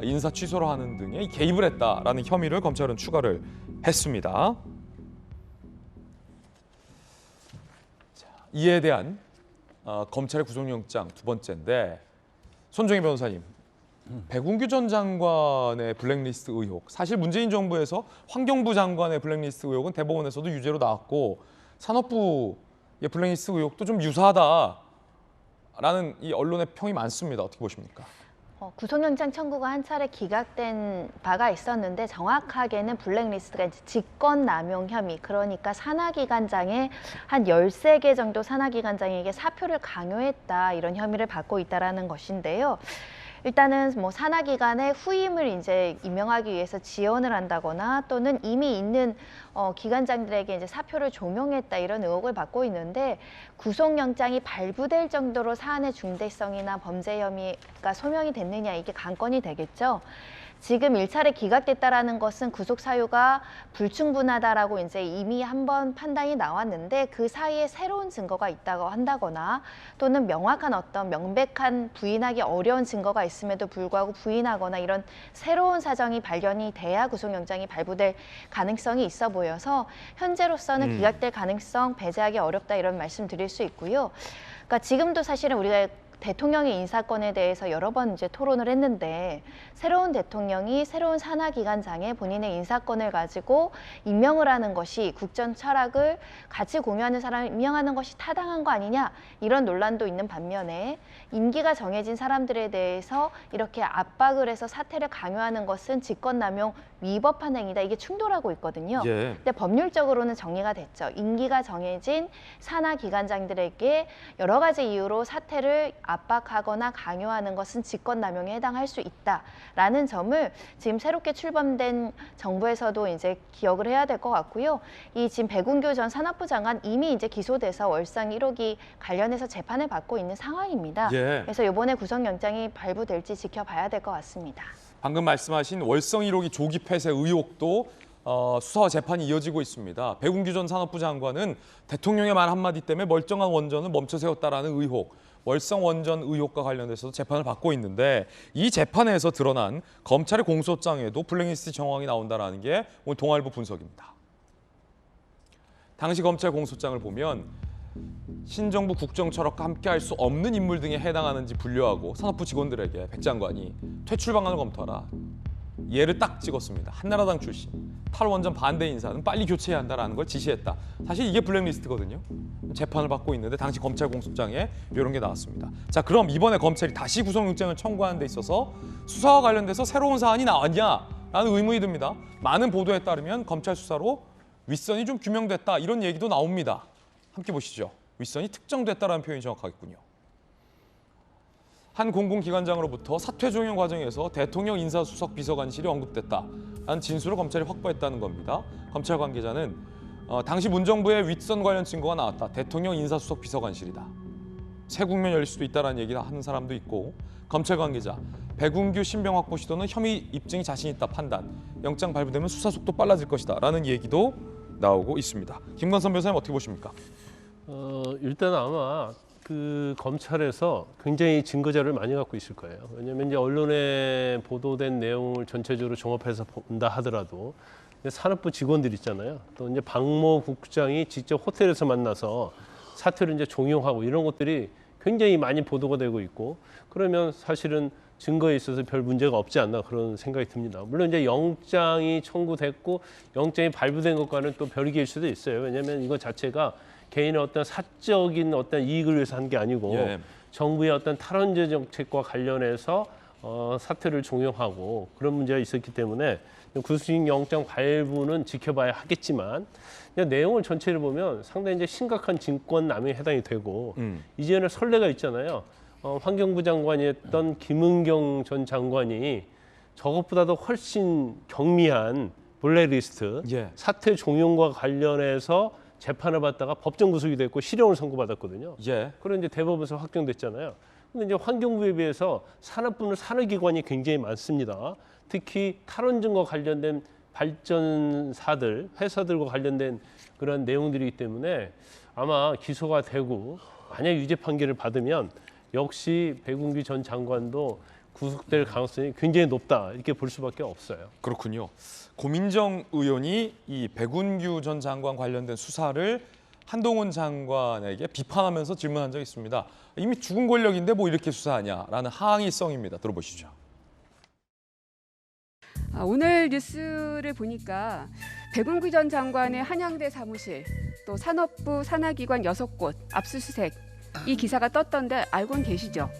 인사 취소를 하는 등의 개입을 했다라는 혐의를 검찰은 추가를 했습니다. 자, 이에 대한 검찰의 구속영장 두 번째인데, 손정희 변호사님, 백운규 전 장관의 블랙리스트 의혹, 사실 문재인 정부에서 환경부 장관의 블랙리스트 의혹은 대법원에서도 유죄로 나왔고 산업부의 블랙리스트 의혹도 좀 유사하다라는 이 언론의 평이 많습니다. 어떻게 보십니까? 구속영장 청구가 한 차례 기각된 바가 있었는데 정확하게는 블랙리스트가 이제 직권남용 혐의, 그러니까 산하기관장의 한 13개 정도 산하기관장에게 사표를 강요했다, 이런 혐의를 받고 있다라는 것인데요. 일단은 뭐 산하기관의 후임을 이제 임명하기 위해서 지원을 한다거나 또는 이미 있는 기관장들에게 이제 사표를 종용했다, 이런 의혹을 받고 있는데, 구속영장이 발부될 정도로 사안의 중대성이나 범죄 혐의가 소명이 됐느냐, 이게 관건이 되겠죠. 지금 1차례 기각됐다라는 것은 구속 사유가 불충분하다라고 이제 이미 한번 판단이 나왔는데, 그 사이에 새로운 증거가 있다고 한다거나 또는 명확한 어떤 명백한 부인하기 어려운 증거가 있음에도 불구하고 부인하거나 이런 새로운 사정이 발견이 돼야 구속영장이 발부될 가능성이 있어 보여서 현재로서는 기각될 가능성 배제하기 어렵다, 이런 말씀 드릴 수 있고요. 그러니까 지금도 사실은 우리가 대통령의 인사권에 대해서 여러 번 이제 토론을 했는데, 새로운 대통령이 새로운 산하기관장에 본인의 인사권을 가지고 임명을 하는 것이, 국정 철학을 같이 공유하는 사람을 임명하는 것이 타당한 거 아니냐, 이런 논란도 있는 반면에 임기가 정해진 사람들에 대해서 이렇게 압박을 해서 사퇴를 강요하는 것은 직권남용 위법한 행위다, 이게 충돌하고 있거든요. 근데 법률적으로는 정리가 됐죠. 임기가 정해진 산하기관장들에게 여러 가지 이유로 사퇴를 압박하거나 강요하는 것은 직권남용에 해당할 수 있다라는 점을 지금 새롭게 출범된 정부에서도 이제 기억을 해야 될 것 같고요. 이 지금 백운규 전 산업부 장관 이미 이제 기소돼서 월상 1호기 관련해서 재판을 받고 있는 상황입니다. 그래서 이번에 구속영장이 발부될지 지켜봐야 될 것 같습니다. 방금 말씀하신 월성 1호기 조기 폐쇄 의혹도 수사와 재판이 이어지고 있습니다. 백운규 전 산업부 장관은 대통령의 말 한마디 때문에 멀쩡한 원전을 멈춰 세웠다라는 의혹, 월성 원전 의혹과 관련해서도 재판을 받고 있는데, 이 재판에서 드러난 검찰의 공소장에도 블랙리스트 정황이 나온다는 게 오늘 동아일보 분석입니다. 당시 검찰 공소장을 보면 신정부 국정 철학과 함께할 수 없는 인물 등에 해당하는지 분류하고 산업부 직원들에게 백 장관이 퇴출 방안을 검토하라. 예를 딱 찍었습니다. 한나라당 출신, 탈원전 반대 인사는 빨리 교체해야 한다라는 걸 지시했다. 사실 이게 블랙리스트거든요. 재판을 받고 있는데 당시 검찰 공소장에 이런 게 나왔습니다. 자, 그럼 이번에 검찰이 다시 구속영장을 청구하는 데 있어서 수사와 관련돼서 새로운 사안이 나왔냐라는 의문이 듭니다. 많은 보도에 따르면 검찰 수사로 윗선이 좀 규명됐다 이런 얘기도 나옵니다. 함께 보시죠. 윗선이 특정됐다라는 표현이 정확하겠군요. 한 공공기관장으로부터 사퇴 종용 과정에서 대통령 인사수석 비서관실이 언급됐다라는 진술을 검찰이 확보했다는 겁니다. 검찰 관계자는 당시 문정부의 윗선 관련 증거가 나왔다. 대통령 인사수석 비서관실이다. 새 국면 열릴 수도 있다는 얘기를 하는 사람도 있고, 검찰 관계자 백운규 신병 확보 시도는 혐의 입증이 자신 있다 판단. 영장 발부되면 수사 속도 빨라질 것이다 라는 얘기도 나오고 있습니다. 김관선 변호사님 어떻게 보십니까? 일단 아마 그 검찰에서 굉장히 증거 자료를 많이 갖고 있을 거예요. 왜냐하면 이제 언론에 보도된 내용을 전체적으로 종합해서 본다 하더라도 산업부 직원들 있잖아요. 또 이제 박모 국장이 직접 호텔에서 만나서 사퇴를 이제 종용하고 이런 것들이 굉장히 많이 보도가 되고 있고, 그러면 사실은 증거에 있어서 별 문제가 없지 않나 그런 생각이 듭니다. 물론 이제 영장이 청구됐고 영장이 발부된 것과는 또 별개일 수도 있어요. 왜냐하면 이거 자체가 개인의 어떤 사적인 어떤 이익을 위해서 한 게 아니고 정부의 어떤 탈원전 정책과 관련해서 사퇴를 종용하고 그런 문제가 있었기 때문에 구속식 영장 발부는 지켜봐야 하겠지만, 내용을 전체를 보면 상당히 이제 심각한 직권남용에 해당이 되고 이제는 선례가 있잖아요. 환경부 장관이었던 김은경 전 장관이 저것보다도 훨씬 경미한 블랙리스트 사퇴 종용과 관련해서 재판을 받다가 법정 구속이 됐고 실형을 선고받았거든요. 그런 이제 대법원에서 확정됐잖아요. 근데 이제 환경부에 비해서 산업부는 산업기관이 굉장히 많습니다. 특히 탈원전과 관련된 발전사들, 회사들과 관련된 그런 내용들이기 때문에 아마 기소가 되고 만약 유죄 판결을 받으면 역시 백운규 전 장관도 구속될 가능성이 굉장히 높다 이렇게 볼 수밖에 없어요. 그렇군요. 고민정 의원이 이 백운규 전 장관 관련된 수사를 한동훈 장관에게 비판하면서 질문한 적이 있습니다. 이미 죽은 권력인데 뭐 이렇게 수사하냐라는 항의성입니다. 들어보시죠. 오늘 뉴스를 보니까 백운규 전 장관의 한양대 사무실, 또 산업부 산하기관 6곳 압수수색 이 기사가 떴던데 알고는 계시죠?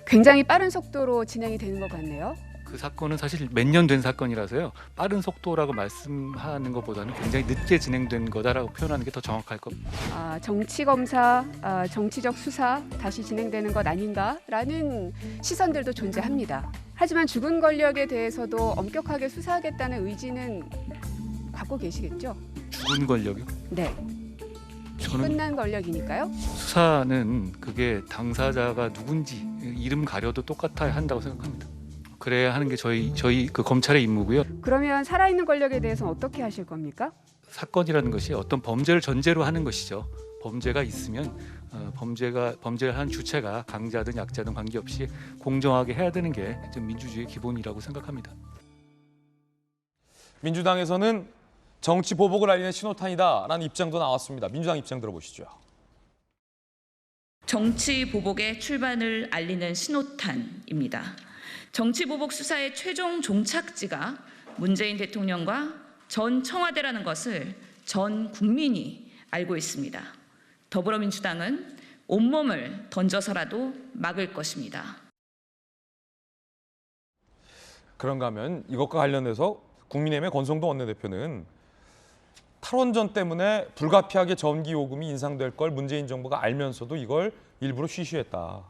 굉장히 빠른 속도로 진행이 되는 것 같네요. 그 사건은 사실 몇 년 된 사건이라서요. 빠른 속도라고 말씀하는 것보다는 굉장히 늦게 진행된 거다라고 표현하는 게 더 정확할 겁니다. 정치 검사, 정치적 수사 다시 진행되는 것 아닌가라는 시선들도 존재합니다. 하지만 죽은 권력에 대해서도 엄격하게 수사하겠다는 의지는 갖고 계시겠죠? 죽은 권력이요? 네. 끝난 권력이니까요. 수사는 그게 당사자가 누군지 이름 가려도 똑같아야 한다고 생각합니다. 그래야 하는 게 저희 그 검찰의 임무고요. 그러면 살아있는 권력에 대해서는 어떻게 하실 겁니까? 사건이라는 것이 어떤 범죄를 전제로 하는 것이죠. 범죄가 있으면 범죄를 한 주체가 강자든 약자든 관계없이 공정하게 해야 되는 게 민주주의의 기본이라고 생각합니다. 민주당에서는 정치 보복을 알리는 신호탄이다라는 입장도 나왔습니다. 민주당 입장 들어보시죠. 정치 보복의 출발을 알리는 신호탄입니다. 정치 보복 수사의 최종 종착지가 문재인 대통령과 전 청와대라는 것을 전 국민이 알고 있습니다. 더불어민주당은 온몸을 던져서라도 막을 것입니다. 그런가 하면 이것과 관련해서 국민의힘의 권성동 원내대표는 탈원전 때문에 불가피하게 전기요금이 인상될 걸 문재인 정부가 알면서도 이걸 일부러 쉬쉬했다.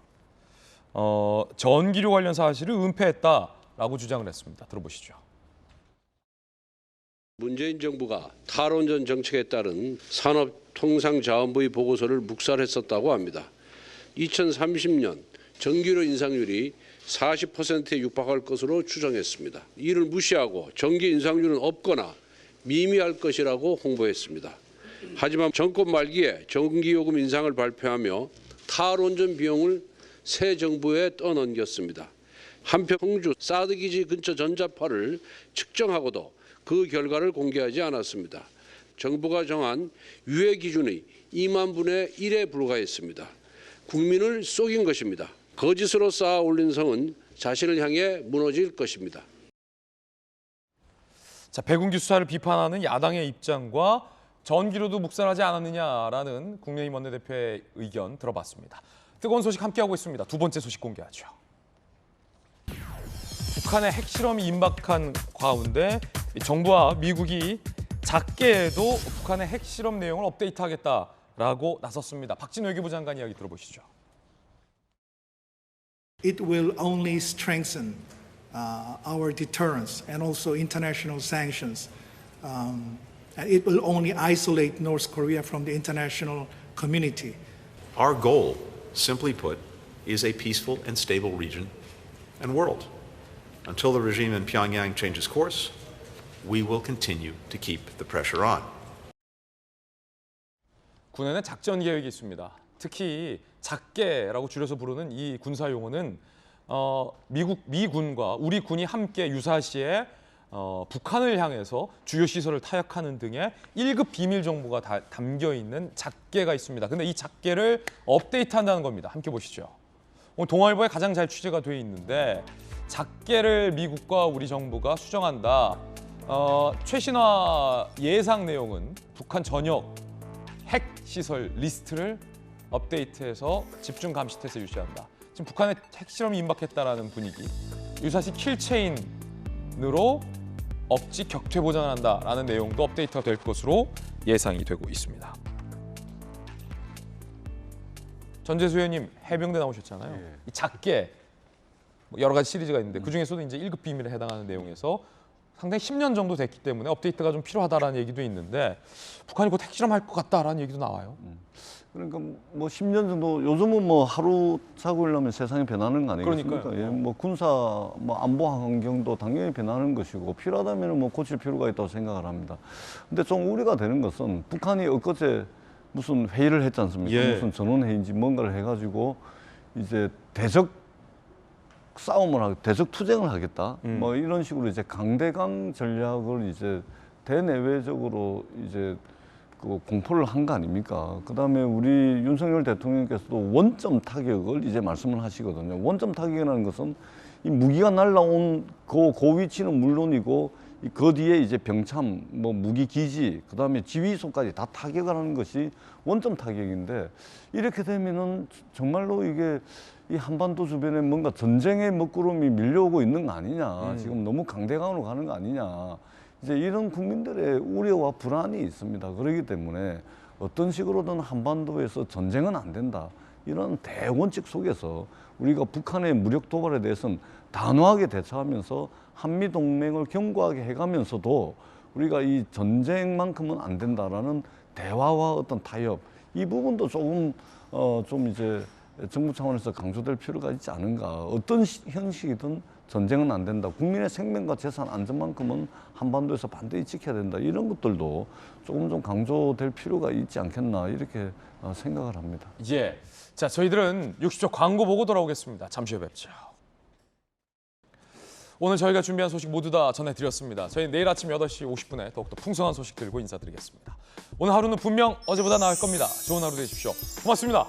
전기료 관련 사실을 은폐했다라고 주장을 했습니다. 들어보시죠. 문재인 정부가 탈원전 정책에 따른 산업통상자원부의 보고서를 묵살했었다고 합니다. 2030년 전기료 인상률이 40%에 육박할 것으로 추정했습니다. 이를 무시하고 전기 인상률은 없거나 미미할 것이라고 홍보했습니다. 하지만 정권 말기에 전기요금 인상을 발표하며 탈원전 비용을 새 정부에 떠넘겼습니다. 한편 청주 사드 기지 근처 전자파를 측정하고도 그 결과를 공개하지 않았습니다. 정부가 정한 유예 기준의 2만 분의 1에 불과했습니다. 국민을 속인 것입니다. 거짓으로 쌓아 올린 성은 자신을 향해 무너질 것입니다. 자, 백운기 수사를 비판하는 야당의 입장과 전기료도 묵살하지 않았느냐라는 국민의힘 원내대표의 의견 들어봤습니다. 뜨거운 소식 함께하고 있습니다. 두 번째 소식 공개하죠. 북한의 핵실험이 임박한 가운데 정부와 미국이 작게에도 북한의 핵실험 내용을 업데이트하겠다라고 나섰습니다. 박진 외교부 장관 이야기 들어보시죠. It will only strengthen our deterrence and also international sanctions. And it will only isolate North Korea from the international community. Our goal, simply put, is a peaceful and stable region and world. Until the regime in Pyongyang changes course, we will continue to keep the pressure on. 군에는 작전 계획이 있습니다. 특히 작게라고 줄여서 부르는 이 군사 용어는 미군과 우리 군이 함께 유사시에 북한을 향해서 주요 시설을 타격하는 등의 1급 비밀 정보가 담겨 있는 작계가 있습니다. 근데 이 작계를 업데이트한다는 겁니다. 함께 보시죠. 오늘 동아일보에 가장 잘 취재가 돼 있는데 작계를 미국과 우리 정부가 수정한다. 최신화 예상 내용은 북한 전역 핵 시설 리스트를 업데이트해서 집중 감시 태세 유지한다. 지금 북한의 핵실험이 임박했다라는 분위기. 유사시 킬체인으로 억지 격퇴 보장을 한다라는 내용도 업데이트가 될 것으로 예상이 되고 있습니다. 전재수 의원님 해병대 나오셨잖아요. 예. 이 작게 여러 가지 시리즈가 있는데 그 중에서도 이제 1급 비밀에 해당하는 내용에서 상당히 10년 정도 됐기 때문에 업데이트가 좀 필요하다라는 얘기도 있는데 북한이 곧 핵실험할 것 같다라는 얘기도 나와요. 그러니까 뭐 10년 정도 요즘은 뭐 하루 자고 일어나면 세상이 변하는 거 아니겠습니까? 그러니까요. 예, 뭐 군사 뭐 안보 환경도 당연히 변하는 것이고 필요하다면 뭐 고칠 필요가 있다고 생각을 합니다. 근데 좀 우려가 되는 것은 북한이 엊그제 무슨 회의를 했지 않습니까? 예. 무슨 전원회의인지 뭔가를 해가지고 이제 대적 싸움을 하고 대적 투쟁을 하겠다. 뭐 이런 식으로 이제 강대강 전략을 이제 대내외적으로 이제 그 공포를 한 거 아닙니까? 그다음에 우리 윤석열 대통령께서도 원점 타격을 이제 말씀을 하시거든요. 원점 타격이라는 것은 이 무기가 날라온 그 위치는 물론이고 그 뒤에 이제 병참, 뭐 무기 기지, 그다음에 지휘소까지 다 타격을 하는 것이 원점 타격인데 이렇게 되면은 정말로 이게 이 한반도 주변에 뭔가 전쟁의 먹구름이 밀려오고 있는 거 아니냐. 지금 너무 강대강으로 가는 거 아니냐. 이제 이런 국민들의 우려와 불안이 있습니다. 그렇기 때문에 어떤 식으로든 한반도에서 전쟁은 안 된다. 이런 대원칙 속에서 우리가 북한의 무력 도발에 대해서는 단호하게 대처하면서 한미동맹을 견고하게 해가면서도 우리가 이 전쟁만큼은 안 된다라는 대화와 어떤 타협, 이 부분도 조금 좀 이제 정부 차원에서 강조될 필요가 있지 않은가. 어떤 형식이든 전쟁은 안 된다. 국민의 생명과 재산 안전만큼은 한반도에서 반드시 지켜야 된다. 이런 것들도 조금 좀 강조될 필요가 있지 않겠나 이렇게 생각을 합니다. 예. 자, 저희들은 60초 광고 보고 돌아오겠습니다. 잠시 후에 뵙죠. 오늘 저희가 준비한 소식 모두 다 전해드렸습니다. 저희 내일 아침 8시 50분에 더욱더 풍성한 소식 들고 인사드리겠습니다. 오늘 하루는 분명 어제보다 나을 겁니다. 좋은 하루 되십시오. 고맙습니다.